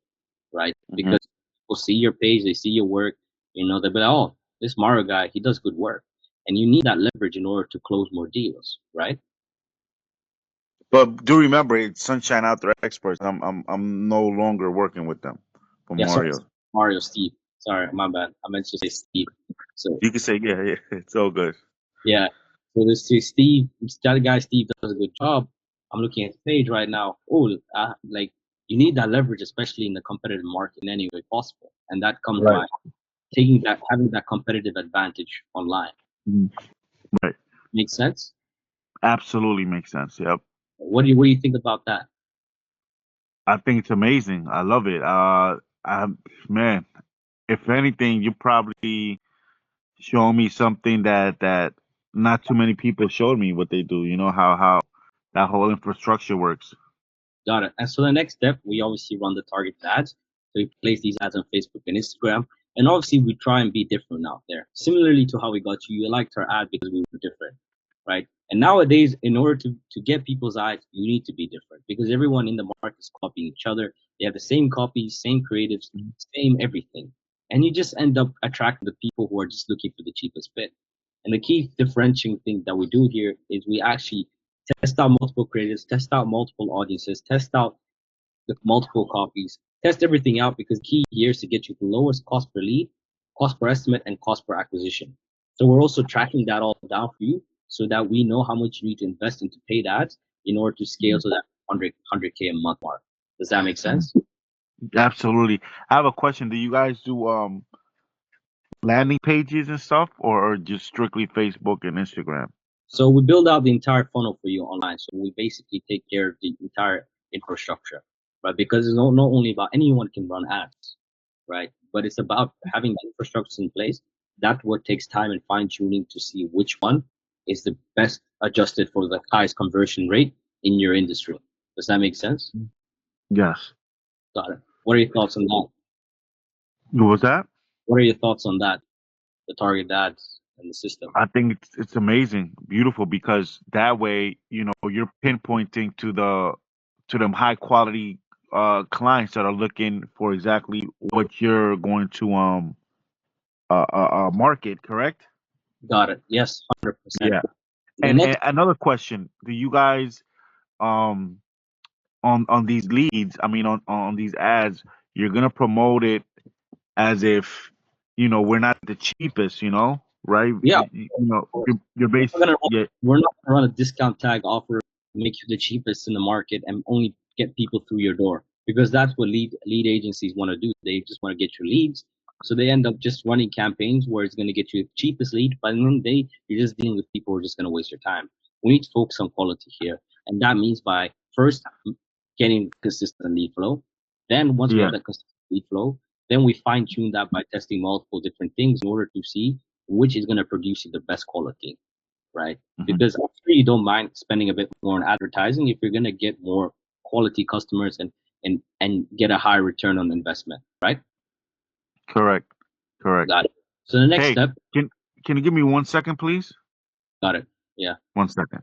right? Mhm. Because people see your page, they see your work, they'll be like, oh, this Mario guy, he does good work. And you need that leverage in order to close more deals, right? But do remember, it's Sunshine Outdoor Experts. I'm no longer working with them for Yeah, sorry, Mario. Mario Steve. Sorry, my bad. I meant to say Steve. So You can say yeah, yeah. It's all good. yeah. So Steve, that guy Steve does a good job. I'm looking at his page right now. Oh, like you need that leverage, especially in the competitive market in any way possible. And that comes Right. by having that competitive advantage online. Mhm. Right. Makes sense? Absolutely makes sense. Yep. What do you think about that? I think it's amazing. I love it. I man, if anything, you probably show me something that not too many people showed me what they do. You know how that whole infrastructure works. Got it. And so the next step, we obviously run the targeted ads. So we place these ads on Facebook and Instagram. And obviously we try and be different out there. Similarly to how we got you, you liked our ad because we were different, right? And nowadays, in order to get people's eyes, you need to be different because everyone in the market is copying each other. They have the same copies, same creatives, same everything. And you just end up attracting the people who are just looking for the cheapest bit. And the key differentiating thing that we do here is we actually test out multiple creators, test out multiple audiences, test out the multiple copies, test everything out because the key here is to get you the lowest cost per lead, cost per estimate, and cost per acquisition. So we're also tracking that all down for you so that we know how much you need to invest into paid ads in order to scale to that 100K a month mark. Does that make sense? Absolutely. I have a question. Do you guys do landing pages and stuff, or just strictly Facebook and Instagram? So we build out the entire funnel for you online. So we basically take care of the entire infrastructure, right? Because it's not only about anyone can run ads, right? But it's about having the infrastructure in place. That's what takes time and fine tuning to see which one is the best adjusted for the highest conversion rate in your industry. Does that make sense? Yes. Got it. What are your thoughts on that? What was that? What are your thoughts on that? The target ads and the system. I think it's amazing, beautiful, because that way, you're pinpointing to them high quality clients that are looking for exactly what you're going to market, correct? Got it. Yes, 100%. Yeah. The And next, another question: do you guys um on these leads? I mean, on these ads, you're gonna promote it as if we're not the cheapest, right? yeah, You're we're base, gonna yeah, we're not gonna run a discount tag offer, make you the cheapest in the market, and only get people through your door, because that's what lead agencies want to do. They just want to get your leads, so they end up just running campaigns where it's going to get you the cheapest lead, but at the end of the day, you're just dealing with people who are just going to waste your time. We need to focus on quality here, and that means by first getting consistent lead flow. Then once we have yeah. that consistent lead flow, then we fine tune that by testing multiple different things in order to see which is going to produce you the best quality, right? Hmm. Because I'm sure you don't mind spending a bit more on advertising if you're going to get more quality customers and get a higher return on investment, right? Correct, correct. Got it. So the next Hey, step, can can you give me 1 second, please? got it. Yeah. 1 second.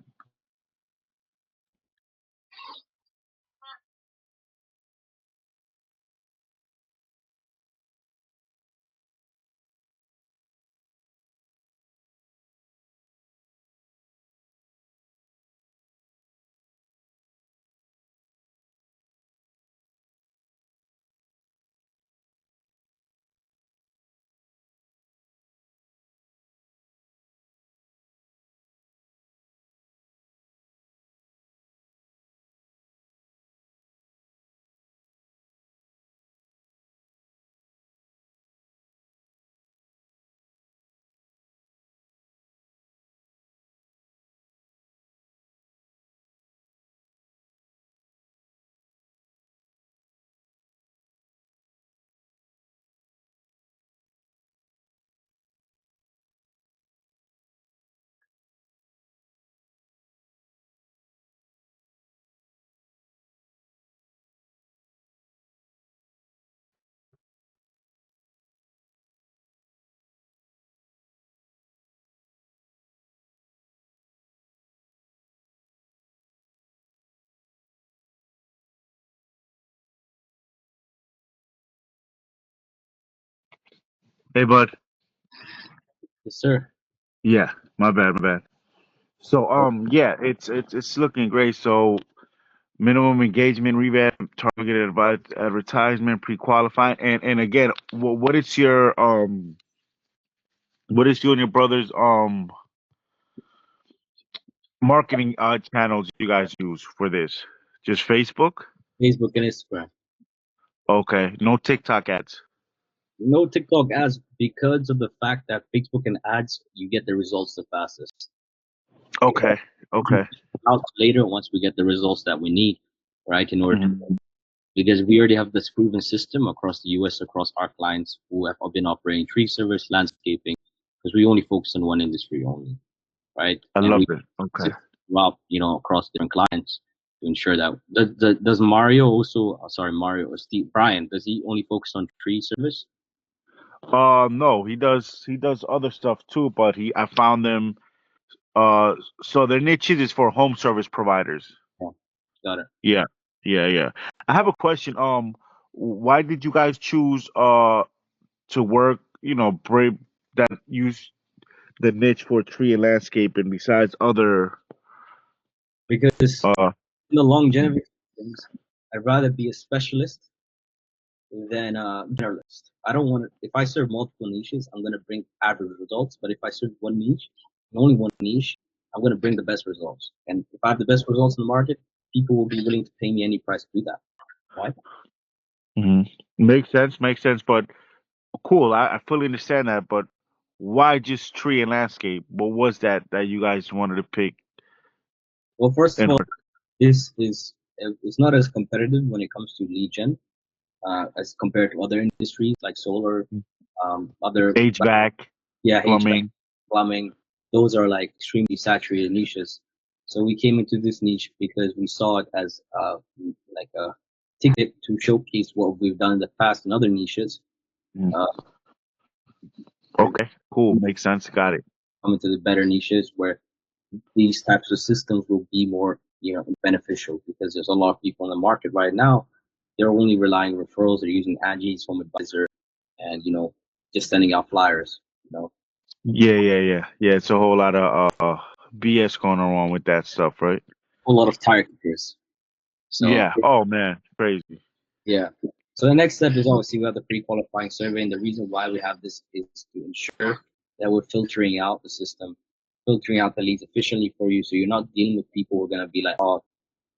Hey, bud. Yes, sir. Yeah, my bad, my bad. So, Oh, yeah, it's looking great. So, minimum engagement revamp, targeted advertisement, pre-qualifying, and again, what is you and your brother's marketing channels you guys use for this? Just Facebook? Facebook and Instagram. Okay, no TikTok ads. No TikTok ads because of the fact that Facebook and ads, you get the results the fastest. Okay, okay. Out later once we get the results that we need, right? In order to, Hmm. because we already have this proven system across the US, across our clients who have been operating tree service, landscaping, because we only focus on one industry only, right? I And love we it. Okay. route, across different clients to ensure that does Mario also, sorry, Mario or Steve Brian, does he only focus on tree service? No, he does other stuff too, but he I found them so their niches is for home service providers. Yeah, got it. Yeah. Yeah, yeah. I have a question. Why did you guys choose to work, brave that use the niche for tree and landscaping besides other Because uh in the mhm. longevity of things, I'd rather be a specialist than a generalist. I don't want to. If I serve multiple niches, I'm going to bring average results. But if I serve one niche, and only one niche, I'm going to bring the best results. And if I have the best results in the market, people will be willing to pay me any price to do that. Right? Mhm. Makes sense, but cool. I fully understand that, but why just tree and landscape? What was that you guys wanted to pick? Well, first of And all, this is it's not as competitive when it comes to lead gen as compared to other industries like solar, other, HVAC, yeah, HVAC, plumbing. plumbing. Those are like extremely saturated niches. So we came into this niche because we saw it as like a ticket to showcase what we've done in the past in other niches. Mhm. Uh, and Okay, cool. Makes sense. Got it. come into the better niches where these types of systems will be more, beneficial, because there's a lot of people in the market right now. They're only relying on referrals. They're using Angie's Home Advisor, and just sending out flyers. Yeah, yeah, yeah. Yeah, it's a whole lot of BS going on with that stuff, right? A whole lot of tire kickers. So Yeah. Oh man, crazy. yeah. So the next step is obviously we have the pre-qualifying survey, and the reason why we have this is to ensure that we're filtering out the system, filtering out the leads efficiently for you, so you're not dealing with people who are gonna be like, oh,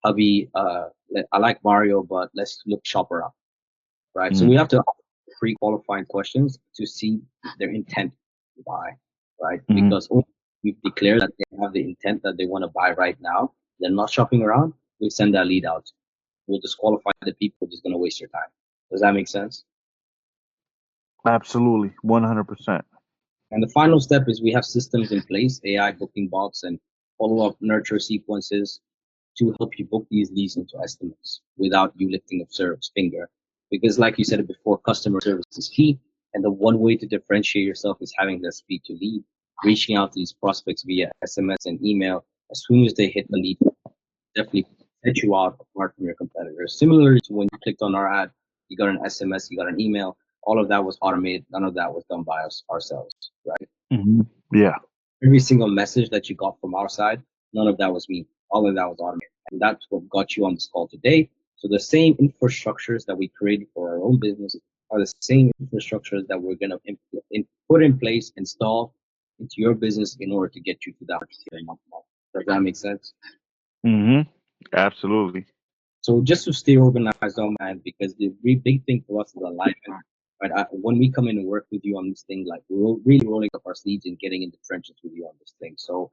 hubby, I like Mario, but let's look shop around, right? So Mm. we have to ask pre-qualifying questions to see their intent to buy, right? Hmm. Because only if we've declared that they have the intent that they want to buy right now, they're not shopping around, we send that lead out. We'll disqualify the people who are just going to waste your time. Does that make sense? Absolutely, 100%. And the final step is we have systems in place, AI booking bots and follow-up nurture sequences to help you book these leads into estimates without you lifting a service finger. Because like you said before, customer service is key. And the one way to differentiate yourself is having that speed to lead, reaching out to these prospects via SMS and email as soon as they hit the lead, definitely set you out apart from your competitors. Similarly to when you clicked on our ad, you got an SMS, you got an email, all of that was automated. None of that was done by us ourselves, right? Hmm. Yeah. Every single message that you got from our side, none of that was me. All of that was automated. And that's what got you on this call today. So the same infrastructures that we created for our own business are the same infrastructures that we're going to put in place, install into your business in order to get you to that particular month. Does that make sense? Hmm. Absolutely. So just to stay organized on man, because the big thing for us is alignment. Right? When we come in and work with you on this thing, like we're really rolling up our sleeves and getting in the trenches with you on this thing. So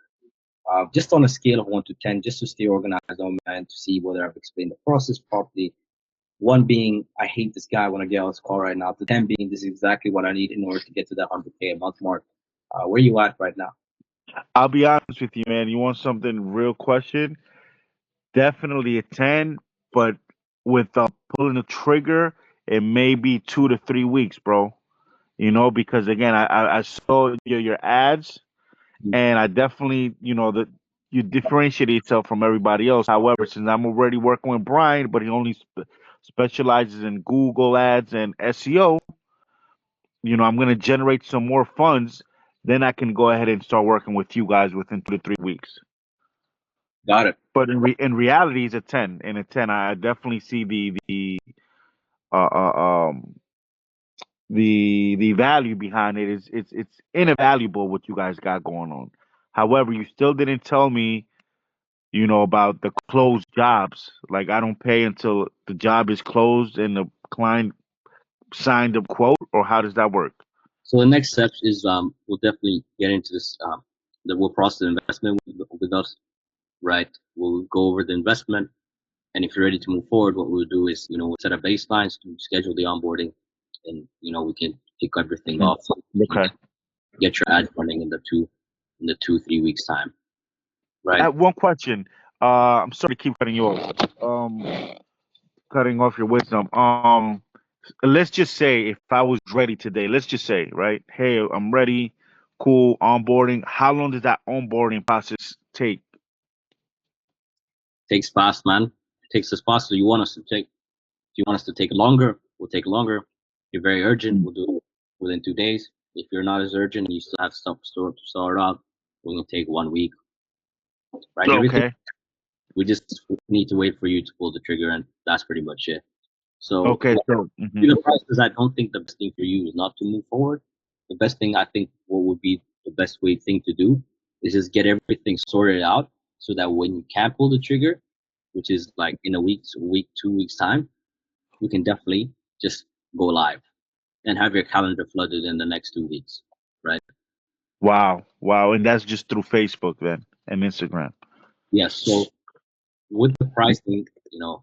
just on a scale of 1 to 10, just to stay organized on man, to see whether I've explained the process properly. One being, I hate this guy, I want to get on this call right now. To 10 being, this is exactly what I need in order to get to that 100K a month mark. Where you at right now? I'll be honest with you, man. You want something real question? Definitely a 10, but with pulling the trigger, it may be 2 to 3 weeks, bro. Because again, I saw your ads, and I definitely, that you differentiate yourself from everybody else. However, since I'm already working with Brian, but he only specializes in Google ads and SEO, I'm going to generate some more funds. Then I can go ahead and start working with you guys within 2 to 3 weeks. Got it. But in reality, it's a 10. In a 10, I definitely see uh, uh, um the value behind it. It's invaluable what you guys got going on. However, you still didn't tell me, about the closed jobs. Like I don't pay until the job is closed and the client signed a quote, or how does that work? So the next steps is we'll definitely get into this. That we'll process the investment with us, right? We'll go over the investment, and if you're ready to move forward, what we'll do is we'll set up baselines to schedule the onboarding, and we can kick everything Mhm. off so you can Okay. get your ads running in the 2 3 weeks time, I right? have one question. I'm sorry to keep cutting you off. Cutting off your wisdom. Let's just say if I was ready today, let's just say, right? Hey, I'm ready. Cool. Onboarding. How long does that onboarding process take? Takes fast, man. It takes us fast. So you want us to take? If you want us to take longer, we'll take longer. If you're very urgent, we'll do it within 2 days. If you're not as urgent and you still have stuff stored to start out, we can take 1 week, right? Everything Okay. we just need to wait for you to pull the trigger, and that's pretty much it. So Okay. So. the price is I don't think the best thing for you is not to move forward. The best thing I think what would be the best way thing to do is just get everything sorted out so that when you can pull the trigger, which is like in a week, 2 weeks time, you can definitely just go live and have your calendar flooded in the next 2 weeks, right? Wow. Wow. And that's just through Facebook then and Instagram. Yes. So with the pricing, so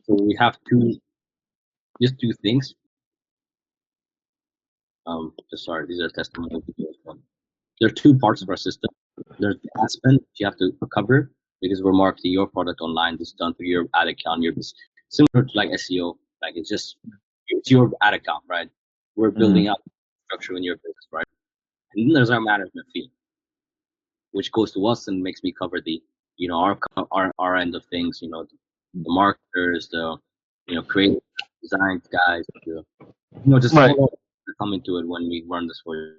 we have just two things. Just sorry, these are testimonial videos. There are two parts of our system. There's the ad spend you have to cover because we're marketing your product online. This is done through your ad account. Your business, similar to like SEO. Like it's your ad account, right? We're Hmm. building up structure in your business, right? And then there's our management fee, which goes to us and makes me cover the our end of things. The marketers, the creative design guys, just Right. all of that come into it when we run this for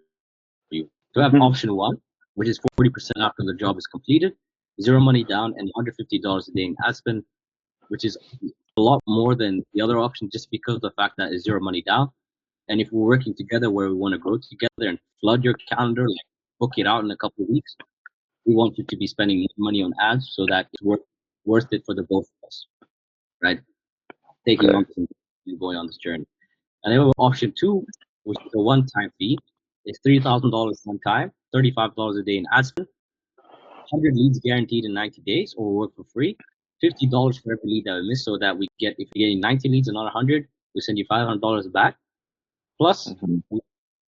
you. To have Mhm. option one. which is 40% after the job is completed, zero money down, and $150 a day in ad spend, which is a lot more than the other option just because of the fact that it's zero money down. And if we're working together where we want to grow together and flood your calendar, like book it out in a couple of weeks, we want you to be spending money on ads so that it's worth it for the both of us, right? Taking Okay. on this and going on this journey. And then option two, which is a one-time fee, is $3,000 one time, $35 a day in ad spend, 100 leads guaranteed in 90 days, or work for free. $50 for every lead that we miss, so that we get, if you're getting 90 leads and not 100, we send you $500 back. Plus, Hmm.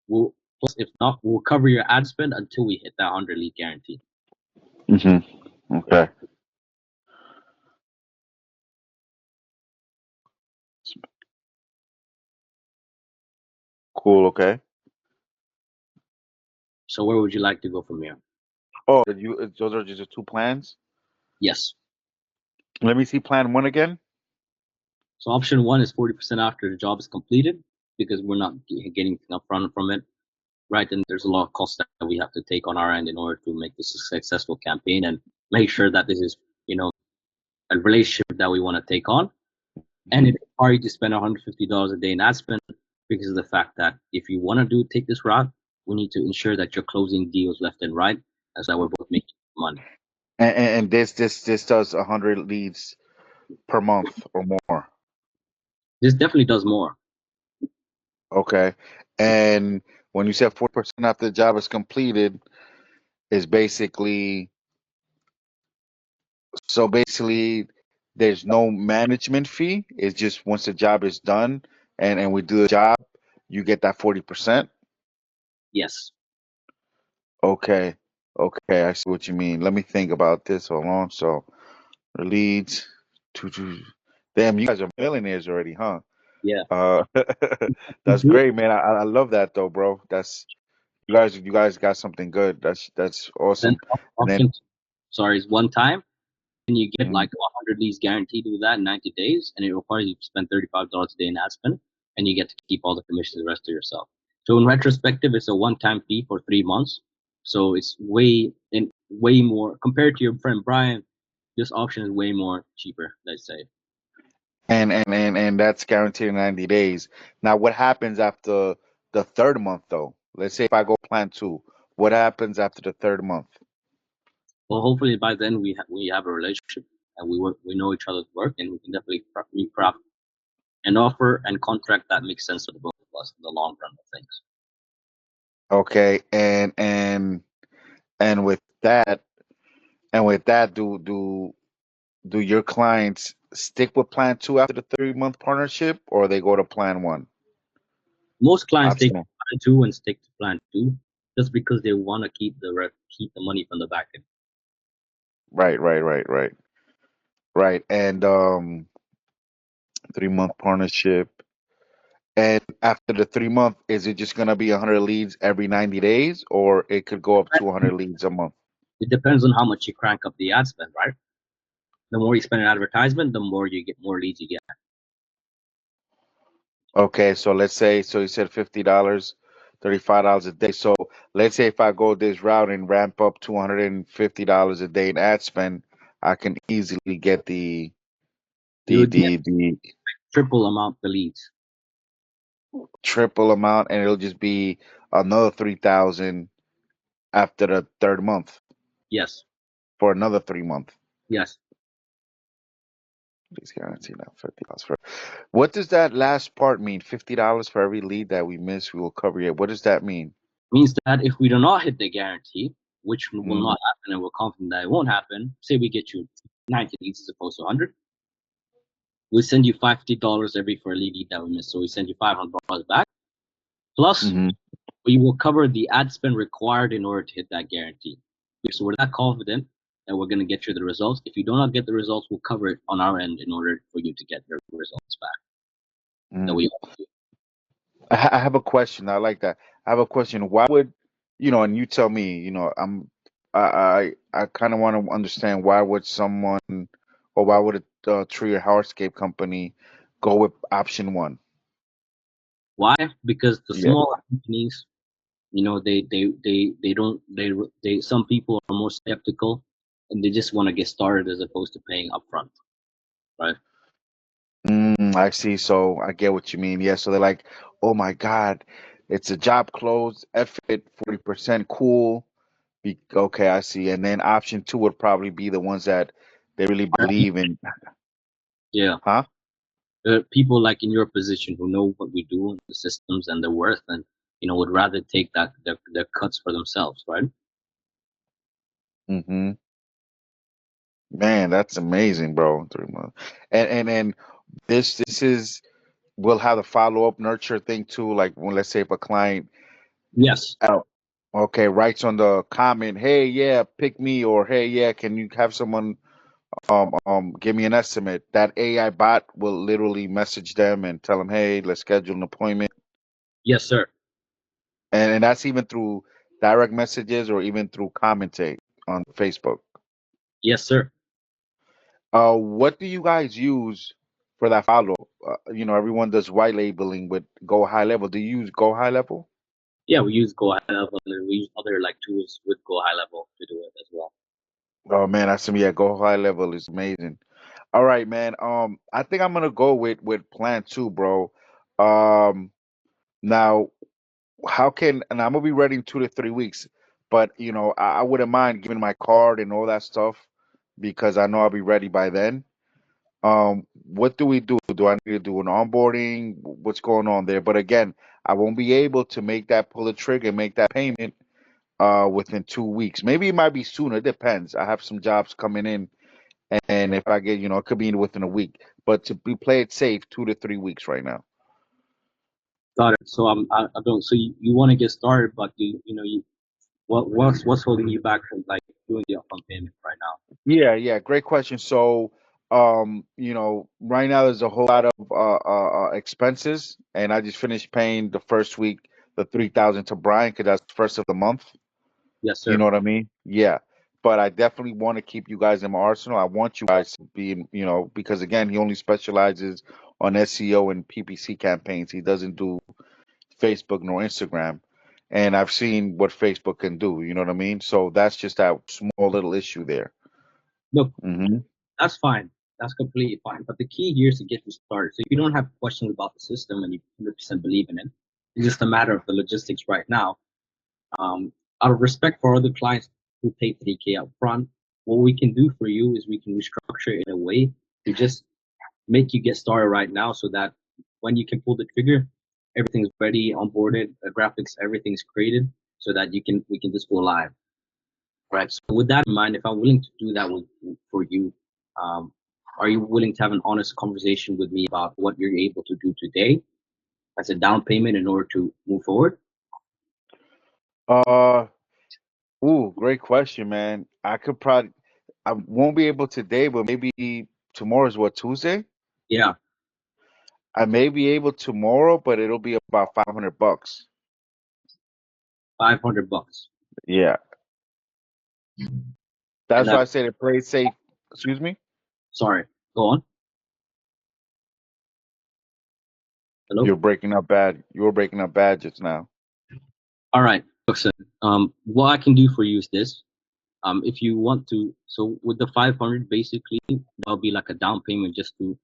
plus if not, we'll cover your ad spend until we hit that 100 lead guarantee. Hmm. Okay. Cool. Okay. So where would you like to go from here? Oh, those are just the two plans. Yes. Let me see plan one again. So option one is 40% after the job is completed because we're not getting upfront from it, right? And there's a lot of costs that we have to take on our end in order to make this a successful campaign and make sure that this is, a relationship that we want to take on. And Hmm. it's hard to spend $150 a day in ad spend because of the fact that if you want to take this route, we need to ensure that you're closing deals left and right, as that we're both making money. And this does 100 leads per month or more. This definitely does more. Okay. And when you said 40% after the job is completed, is basically so basically there's no management fee. It's just once the job is done and we do the job, you get that 40%. Yes. Okay. Okay, I see what you mean. Let me think about this. Hold on. So the leads, two. Damn, you guys are millionaires already, huh? Yeah. Uh, that's Mhm. great, man. I love that though, bro. That's you guys got something good. That's Then awesome. And then option two, sorry, is one time, and you get mhm, like 100 leads guaranteed with that in 90 days, and it requires you to spend $35 a day in ad spend, and you get to keep all the commissions the rest of yourself. So in retrospective, it's a one-time fee for 3 months. So it's way more compared to your friend Brian. This option is way more cheaper, let's say. and that's guaranteed in 90 days. Now, what happens after the third month though? Let's say if I go plan two, what happens after the third month? Well, hopefully by then we have a relationship and we know each other's work, and we can definitely craft an offer and contract that makes sense for the both of us in the long run of things. Okay, and with that, do your clients stick with plan two after the 3 month partnership, or they go to plan one? Most clients take Optional. plan two and stick to plan two just because they want to keep the money from the back end. Right, right, right, right, right. And 3 month partnership. And after the 3 month, is it just gonna be 100 leads every 90 days, or it could go up to 100 leads a month? It depends on how much you crank up the ad spend, right? The more you spend in advertisement, the more you get, more leads you get. Okay, so let's say, so you said $50, $35 a day. So let's say if I go this route and ramp up to $150 a day in ad spend, I can easily get the You the would get the the triple amount the leads. triple amount, and it'll just be another 3,000 after the third month Yes, for another 3 month. yes. Please guarantee now $50 for. What does that last part mean? $50 for every lead that we miss, we will cover it. What does that mean? Means that if we do not hit the guarantee, which will Mm-hmm. not happen, and we're confident that it won't happen, say we get you 90 leads as opposed to 100, we send you $50 every for a lead that we miss. So we send you $500 back. Plus, Mm-hmm. we will cover the ad spend required in order to hit that guarantee. So we're that confident that we're going to get you the results. If you do not get the results, we'll cover it on our end in order for you to get the results back that Mm. we. I have a question. I like that. I have a question. Why would, and you tell me, I kind of want to understand why would someone or why would a tree or hardscape company go with option one? Why? Because the Yeah. smaller companies They some people are more skeptical, and they just want to get started as opposed to paying upfront, right? I see. So I get what you mean. Yeah. So they're like, oh my God, it's a job closed. F it, 40% cool. Okay, I see. And then option two would probably be the ones that they really believe in. Yeah. Huh? People like in your position who know what we do, the systems and the worth, and would rather take that the cuts for themselves, right? Mm-hmm. Man, that's amazing, bro. 3 months. And this is we'll have the follow up nurture thing too. Like when let's say if a client Yes, out okay writes on the comment, hey yeah, pick me, or hey yeah, can you have someone give me an estimate? That AI bot will literally message them and tell them, hey, let's schedule an appointment. yes, sir. And that's even through direct messages or even through commentate on Facebook. Yes, sir. What do you guys use for that follow? Everyone does white labeling with Go High Level. Do you use Go High Level? Yeah, we use Go High Level, and we use other like tools with Go High Level to do it as well. Oh man, that's yeah. Go High Level is amazing. All right, man. I think I'm gonna go with Plan Two, bro. Um, now how can and I'm gonna be ready in 2 to 3 weeks, but I wouldn't mind giving my card and all that stuff because I know I'll be ready by then. What do we do? Do I need to do an onboarding? What's going on there? But again, I won't be able to make that pull the trigger, make that payment within 2 weeks. Maybe it might be sooner. It depends. I have some jobs coming in, and if I get, it could be within a week. But to be play it safe, 2 to 3 weeks right now. Got it. So I don't. So you want to get started, but what's holding you back from like doing the upfront payment right now? Yeah, yeah, great question. So, right now there's a whole lot of expenses, and I just finished paying the first week the 3,000 to Brian because that's the first of the month. Yes, You sir. know what I mean? Yeah. But I definitely want to keep you guys in my arsenal. I want you guys to be, because again, he only specializes on SEO and PPC campaigns. He doesn't do Facebook nor Instagram. And I've seen what Facebook can do. You know what I mean? So that's just that small little issue there. Look, Hmm. that's fine. That's completely fine. But the key here is to get you started. So if you don't have questions about the system and you 100% believe in it, it's just a matter of the logistics right now. Um, Out of respect for other clients who pay 3K up front, what we can do for you is we can restructure it in a way to just make you get started right now so that when you can pull the trigger, everything's ready, onboarded, graphics, everything's created so that we can just go live. Right. So with that in mind, if I'm willing to do that for you, um, are you willing to have an honest conversation with me about what you're able to do today as a down payment in order to move forward? Uh, Great question, man. I won't be able today, but maybe tomorrow's what, Tuesday? Yeah, I may be able tomorrow, but it'll be about $500. $500. Yeah. And That's why that, I said it play safe. Excuse me? sorry, go on. Hello. You're breaking up bad. You were breaking up bad just now. All right. Listen, what I can do for you is this. If you want to, so with the 500, basically, that'll be like a down payment just to,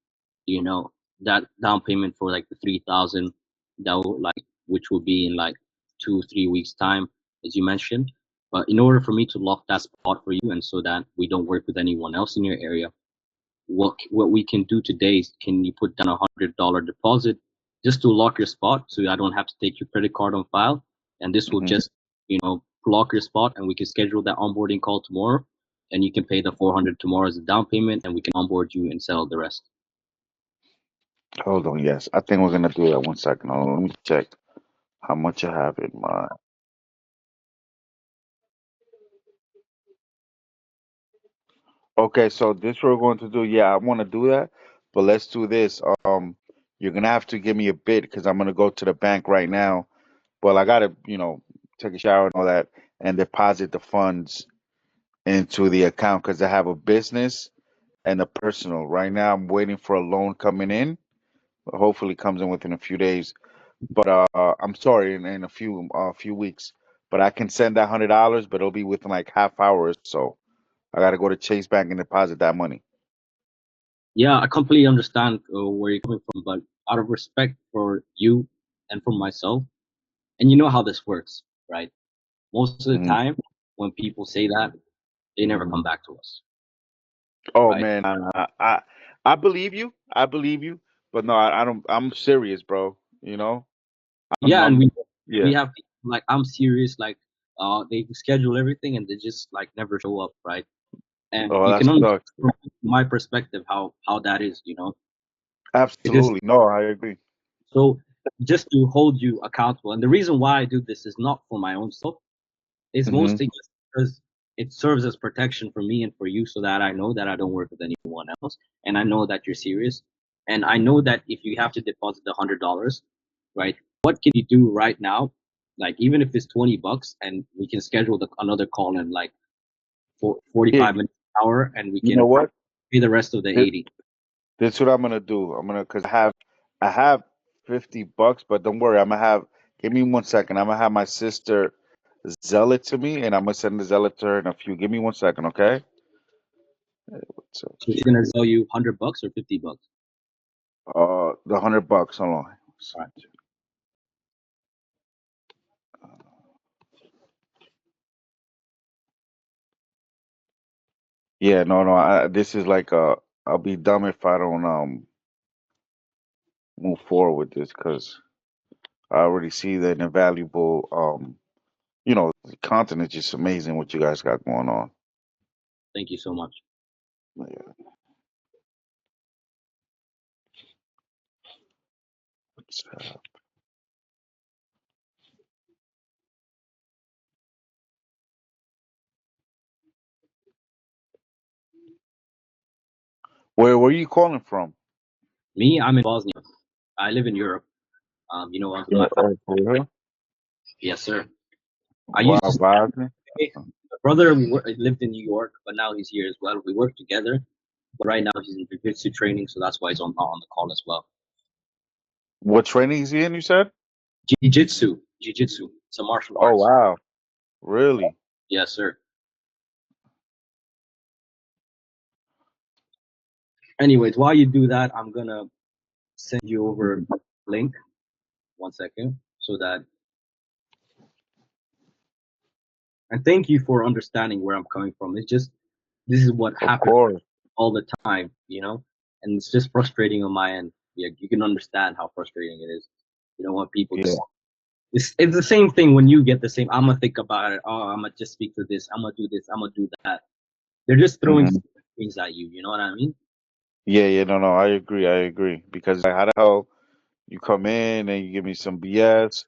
you know, that down payment for like the 3,000, that will like, which will be in like 2 3 weeks time, as you mentioned. But in order for me to lock that spot for you, and so that we don't work with anyone else in your area, what we can do today is, can you put down $100 deposit just to lock your spot, so I don't have to take your credit card on file, and this will Hmm. just block your spot, and we can schedule that onboarding call tomorrow, and you can pay the 400 tomorrow as a down payment, and we can onboard you and settle the rest. Hold on. Yes. I think we're going to do that. 1 second. Hold on. Let me check how much I have in mind. Okay. So this we're going to do. Yeah, I want to do that, but let's do this. You're going to have to give me a bit because I'm going to go to the bank right now. Well, I got to, take a shower and all that and deposit the funds into the account because I have a business and a personal. Right now, I'm waiting for a loan coming in. Hopefully, comes in within a few days. but I'm sorry, in a few weeks. But I can send that $100, but it'll be within like half hour or so. I gotta go to Chase Bank and deposit that money. Yeah, I completely understand where you're coming from, but out of respect for you and for myself, and you know how this works, right? Most of the Hmm. time, when people say that, they never come back to us, Oh right? man, I believe you. I believe you. But no, I don't. I'm serious, bro. You know, I'm Yeah, and I'm we yeah. have people, like I'm serious, like they schedule everything and they just like never show up, right? And Oh, you that can understand sucks. from my perspective how that is, you know, because Absolutely. No, I agree. so just to hold you accountable, and the reason why I do this is not for my own self. It's Hmm. mostly just because it serves as protection for me and for you, so that I know that I don't work with anyone else, and I know that you're serious, and I know that if you have to deposit $100, right? What can you do right now? Like even if it's $20, and we can schedule another call in like for Yeah. 45 minutes, an hour, and we You know can what? pay the rest of the This, 80. this is what I'm gonna do. I'm gonna cause I have $50, but don't worry. I'm gonna have. Give me 1 second. I'm gonna have my sister zell it to me, and I'm gonna send the zealot to her in a few. Give me 1 second, okay? So, So she's gonna sell you $100 or $50. the $100. Hold on. All right. Yeah, no, no. This is like I'll be dumb if I don't move forward with this because I already see the invaluable the content is just amazing what you guys got going on. Thank you so much. Yeah, it's, where are you calling from? Me, I'm in Bosnia. I live in Europe. Yeah, My oh, for family. real? Yes, sir. I used to Wow, Bosnia. stay. My brother lived in New York, but now he's here as well. We work together, but right now he's in jiu-jitsu training, so that's why he's on the call as well. What training is he in? You said? Jiu-jitsu. It's a martial Oh arts. wow, really? Yes, sir. Anyways, while you do that, I'm gonna send you over a link. 1 second, so that and thank you for understanding where I'm coming from. It's just this is what Of happens course. all the time, you know, and it's just frustrating on my end. Yeah, you can understand how frustrating it is. You don't want people Yeah. just. It's the same thing when you get the same. I'm gonna think about it. Oh, I'm gonna just speak to this. I'm gonna do this. I'm gonna do that. They're just throwing Hmm. things at you. You know what I mean? Yeah, yeah, no, no, I agree, I agree. Because like, how the hell you come in and you give me some BS?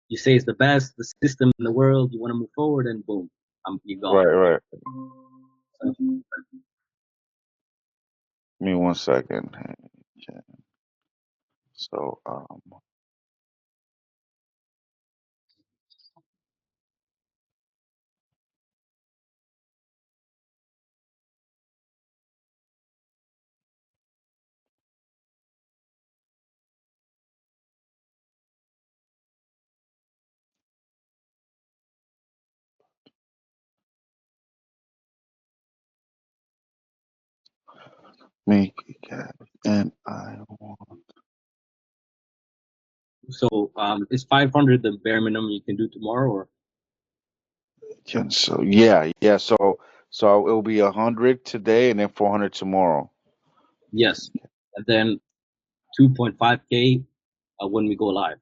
You say it's the best, the system in the world. You want to move forward, and boom, you Right, gone. right. So, Give me 1 second. Okay. So, make it, and I want. is 500 the bare minimum you can do tomorrow, or So yeah, yeah. So it'll be 100 today and then 400 tomorrow. yes, and then 2.5K when we go live.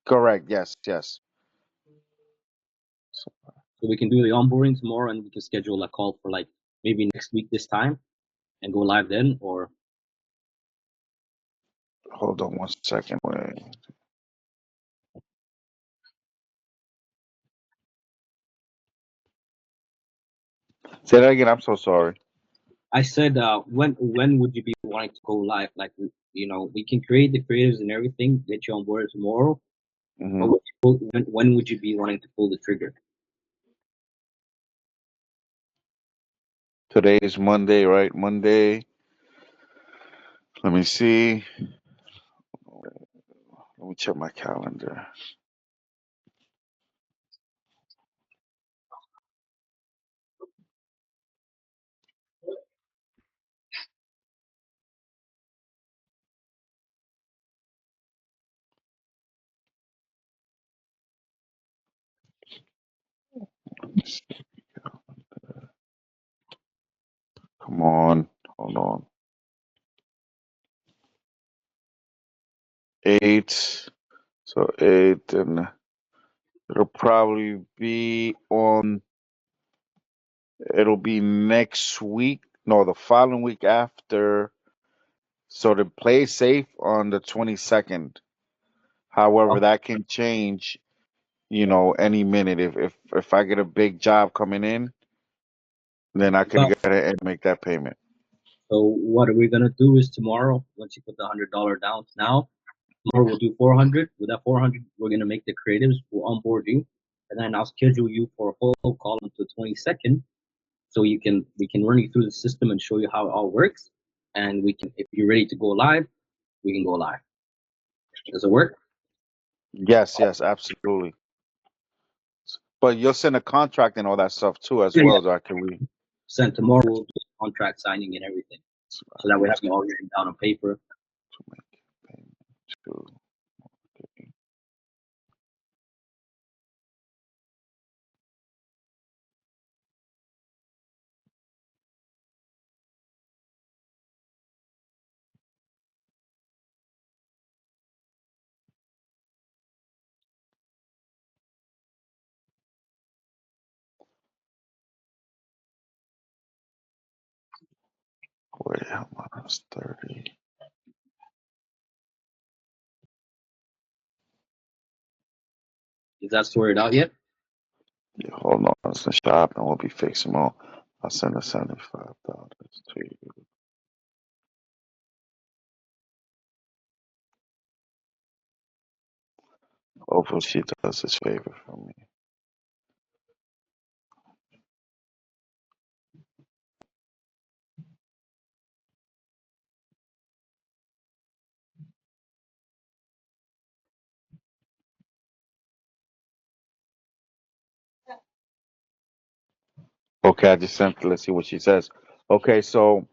Correct. Yes, yes. So, So we can do the onboarding tomorrow, and we can schedule a call for like maybe next week this time and go live then. Or hold on 1 second. Wait. Say that again. I'm so sorry. I said, when would you be wanting to go live? Like we can create the creatives and everything, get you on board tomorrow. But Hmm. when would you be wanting to pull the trigger? Today is Monday, right? Monday. Let me see. Let me check my calendar. Come on. Hold on. 8. So 8, and it'll probably be on, it'll be next week. No, the following week after. So to play safe on the 22nd. However, Oh, that can change, any minute. If I get a big job coming in, then I could well, go ahead and make that payment. so what we're gonna do is tomorrow, once you put the $100 down now, tomorrow we'll do 400. With that 400, we're gonna make the creatives. We'll onboard you, and then I'll schedule you for a phone call on the 22nd, so we can run you through the system and show you how it all works. And we can, if you're ready to go live, we can go live. Does it work? Yes, yes, absolutely. But you'll send a contract and all that stuff too, as Yeah, well yeah. as I can read. Send tomorrow. We'll do contract signing and everything, so that we have it all written down on paper. To make payment to. Wait, how much? 30. Is that sorted out yet? Yeah, hold on. It's the shop and we'll be fixing them all. I'll send the $75 to you. Hopefully she does this favor for me. Okay, I just sent it. Let's see what she says. Okay, so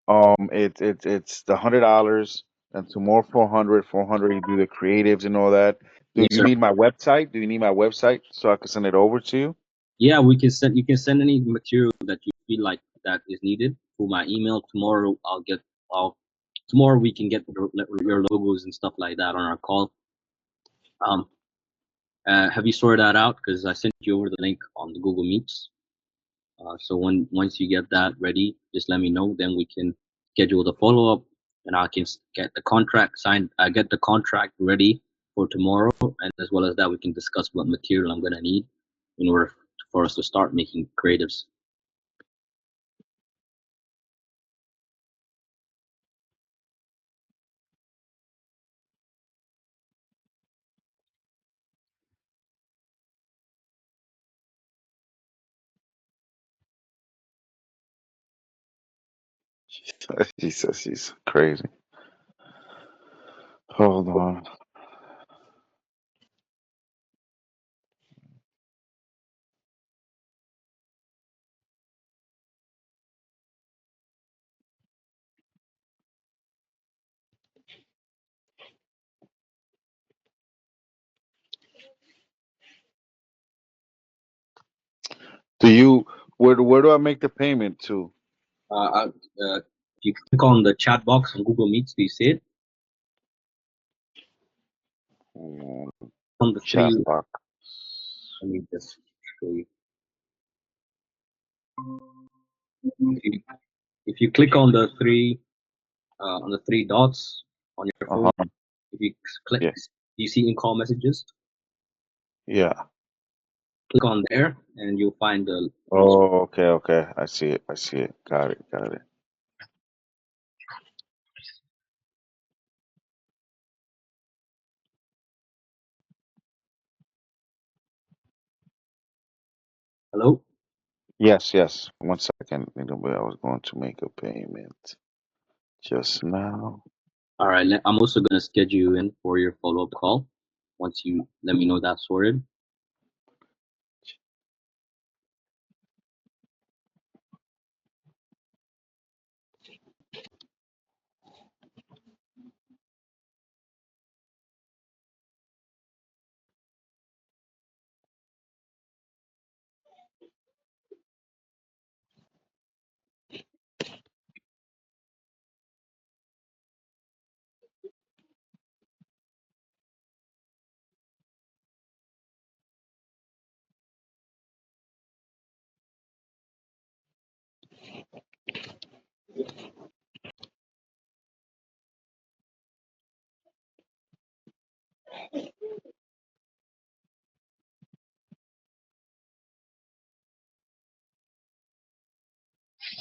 it's the $100 and some more 400. 400 you do the creatives and all that. Do Yes, you sir. need my website? Do you need my website so I can send it over to you? Yeah, we can send. You can send any material that you feel like that is needed through my email. Tomorrow, I'll get. I'll tomorrow we can get your logos and stuff like that on our call. Um, have you sorted that out? Because I sent you over the link on the Google Meets. So once you get that ready, just let me know. Then we can schedule the follow up, and I can get the contract signed. I get the contract ready for tomorrow, and as well as that, we can discuss what material I'm gonna need in order for us to start making creatives. She says she's crazy. Hold on. Do you where do I make the payment to? If you click on the chat box on Google Meets, do you see it? Mm, On the Chat three, box. let me just show you. If you, if you click on the three dots on your phone, Uh-huh. if you click, Yeah. you see in call messages. Yeah. Click on there, and you'll find the most. Oh, okay, okay. I see it. I see it. Got it. Got it. Hello. Yes, yes. One second. I was going to make a payment just now. All right, I'm also gonna schedule you in for your follow up call once you let me know that's sorted.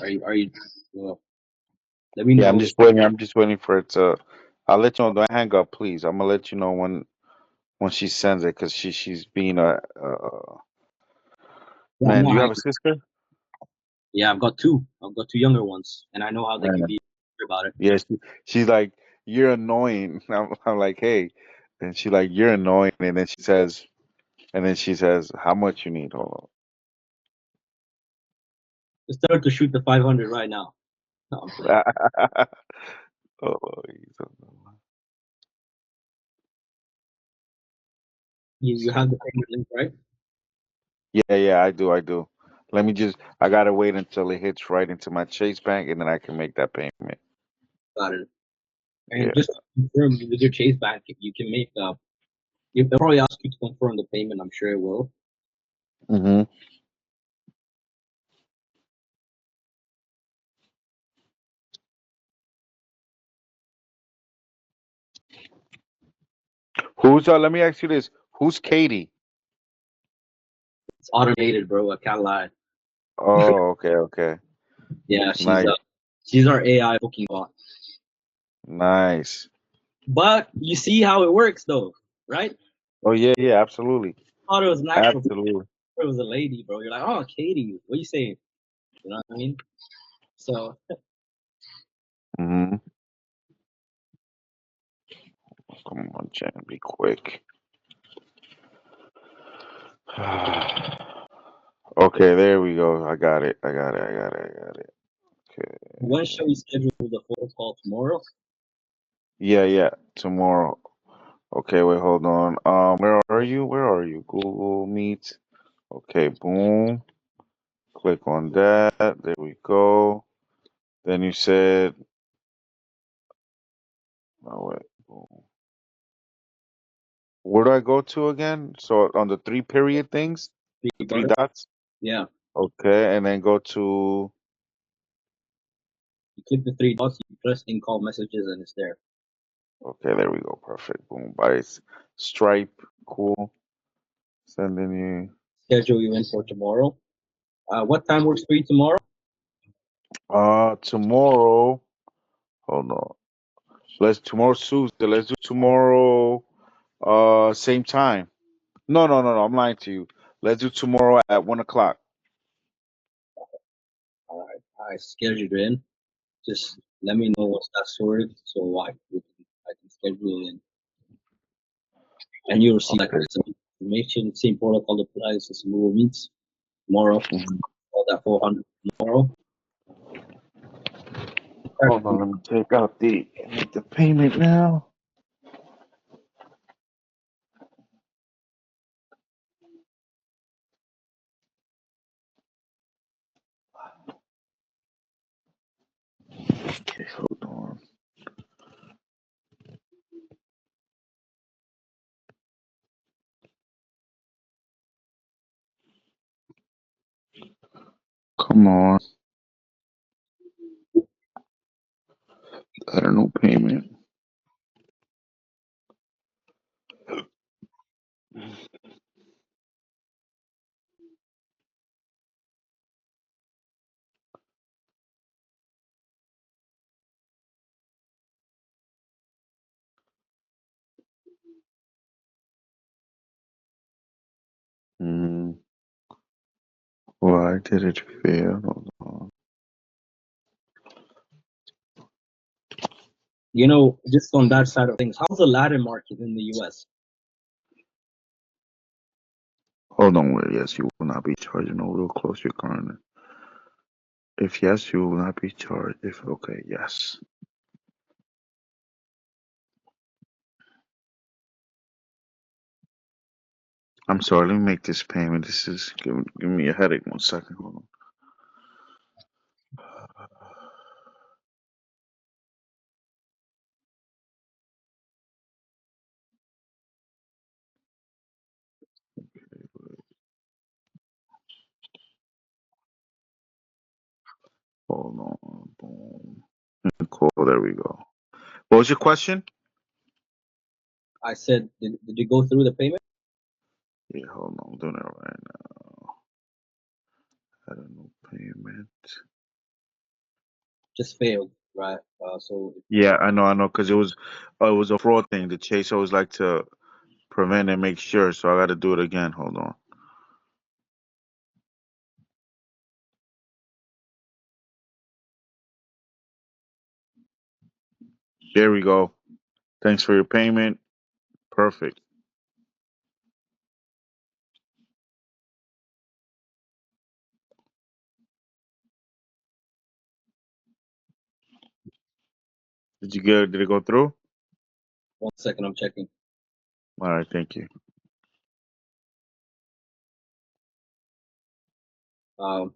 Are you well, let me Yeah, know. I'm just waiting for it to. I'll let you know. Don't hang up, please. I'm gonna let you know when she sends it, because she's being a Yeah, I man. know Do you how have a sister? yeah, I've got two. I've got two younger ones and I know how they can Man. be about it. Yeah, she's like, you're annoying. I'm like, hey, and she like, you're annoying, and then she says, how much you need? Hold Just tell her to shoot the 500 right now. No, I'm playing. on. Oh, You have the payment link, right? yeah, yeah, I do. Let me just. I gotta wait until it hits right into my Chase Bank, and then I can make that payment. Got it. Yeah. And just to confirm with your Chase Bank, you can make they'll probably ask you to confirm the payment. I'm sure it will. Hmm. Who's Let me ask you this. Who's Katie? It's automated, bro. I can't lie. Oh, okay, okay. Yeah, Nice, she's our AI booking bot. nice. But you see how it works, though, right? Oh yeah, yeah, absolutely, I thought it was an actual. absolutely. It was a lady, bro. You're like, oh, Katie, what you saying? You know what I mean? So Hmm. Come on, Jen, be quick. Okay, there we go. I got it. I got it. I got it. I got it. when Okay. shall we schedule the phone call tomorrow? Yeah, yeah. Tomorrow. Okay, wait, hold on. Where are you? Where are you? Google Meet. Okay, boom. Click on that. There we go. Then you said, oh wait, boom. Where do I go to again? So on the three period things, the Three three butter. dots. Yeah. Okay, and then go to. You click the three dots, you press in call messages, and it's there. Okay, there we go. Perfect. Boom. By Stripe. Cool. Sending you. Schedule you in for tomorrow. What time works for you tomorrow? Tomorrow. Hold on. Tomorrow Tuesday. Let's do tomorrow. Same time. No, no, no, no. I'm lying to you. Let's do tomorrow at 1 o'clock. All right, I scheduled you in. Just let me know once that's sorted, so I can schedule you in, and you'll receive like Okay. some information, same protocol applies as Google Meets tomorrow. Mhm. All that 400 tomorrow. Hold on. Let me take out make the payment now. Okay. Hold on. Come on. I don't know payment. Mm, why did it fail? Hold on. Just on that side of things, how's the Latin market in the U.S.? Hold on, wait. Yes, you will not be charged. No, real close your current. If yes, you will not be charged. If okay, yes. I'm sorry. Let me make this payment. This is giving me a headache. 1 second. Hold on. Hold on. Boom. Cool. There we go. What was your question? I said, did you go through the payment? Yeah, hold on. I'm doing it right now. I don't know payment. Just failed, right? So Yeah, I know, because it was a fraud thing. The Chase always like to prevent and make sure, so I got to do it again. Hold on. There we go. Thanks for your payment. Perfect. Did you get it? Did it go through? 1 second, I'm checking. All right, thank you. Um,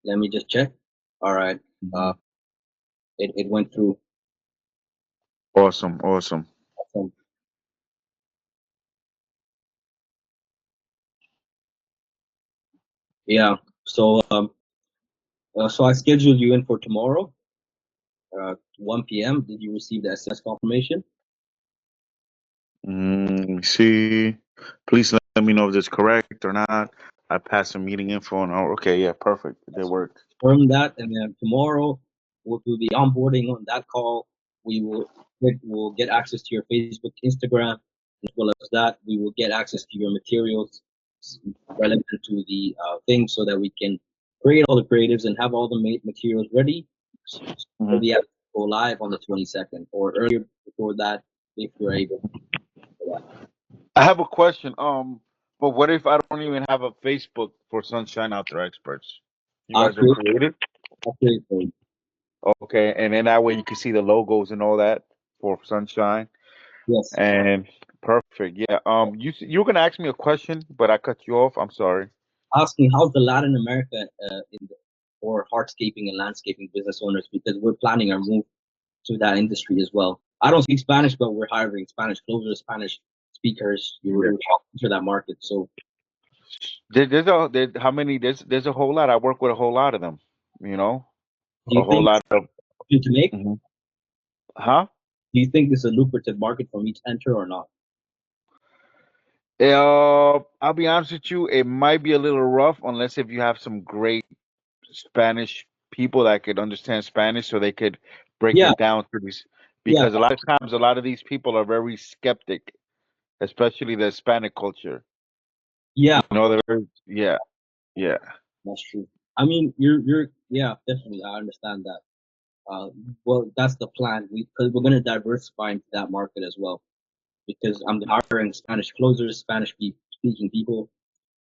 Let me just check. All right. Mhm. Uh, it went through. Awesome, awesome. Awesome. Yeah. So I scheduled you in for tomorrow, 1 p.m. Did you receive the SMS confirmation? See, please let me know if this is correct or not. I passed some meeting info and okay, yeah, perfect. It did So work. confirm that, and then tomorrow we'll do the onboarding on that call. We will get access to your Facebook, Instagram, as well as that we will get access to your materials relevant to the thing, so that we can create all the creatives and have all the materials ready for Hmm. the app to go live on the 22nd or earlier before that, if you're able for that. I have a question. But what if I don't even have a Facebook for Sunshine Outdoor Experts? You I'll guys will create, create it? I'll create for you. Okay, and then that way you can see the logos and all that for Sunshine. Yes. And perfect. Yeah. You were gonna ask me a question, but I cut you off. I'm sorry. Asking how's the Latin America for hardscaping and landscaping business owners, because we're planning our move to that industry as well. I don't speak Spanish, but we're hiring Spanish closers, Spanish speakers. Yeah. We're talking to that market. So How many? There's a whole lot. I work with a whole lot of them. You know, do a you whole think lot of. to make? Mhm. Huh? Do you think this is a lucrative market for me to enter or not? I'll be honest with you. It might be a little rough unless if you have some great Spanish people that could understand Spanish, so they could break Yeah, it down to these. yeah, Because a lot of times, a lot of these people are very skeptic, especially the Hispanic culture. yeah. You know, they're very, yeah, yeah. That's true. I mean, you're yeah, definitely. I understand that. Uh, well, that's the plan. Because we're going to diversify into that market as well. Because I'm hiring Spanish closers, Spanish speaking people.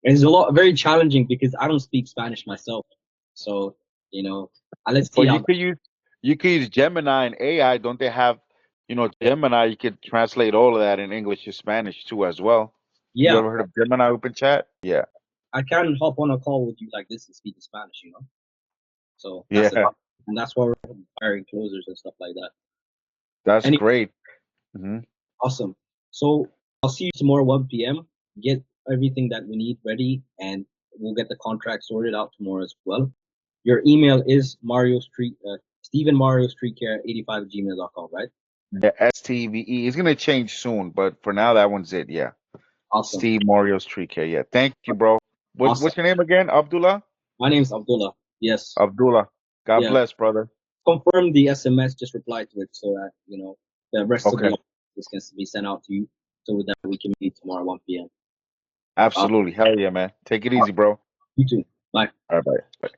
And it's a lot very challenging because I don't speak Spanish myself. So you know, let's see But how. you could use Gemini and AI. Don't they have, Gemini? You could translate all of that in English to Spanish too as well. You Yeah, ever heard of Gemini Open Chat? Yeah, I can hop on a call with you like this and speak in Spanish. So that's it, yeah. and that's why we're hiring closers and stuff like that. That's Any great. Hmm. awesome. So I'll see you tomorrow 1 p.m. Get everything that we need ready, and we'll get the contract sorted out tomorrow as well. Your email is Mario Street, Stephen Mario Street Care 85 at gmail.com, right? The STVE is gonna change soon, but for now that one's it. Yeah, Awesome. Steve Mario's Tree K. Yeah, thank you, bro. Awesome. What's your name again? Abdullah. My name's Abdullah. Yes. Abdullah. God Yeah. bless, brother. Confirm the SMS, just reply to it so that, the rest of Okay, the this can be sent out to you so that we can meet tomorrow 1 p.m. Uh, absolutely. Hell yeah, man. Take it easy, bro. you too. Bye. All right, bye.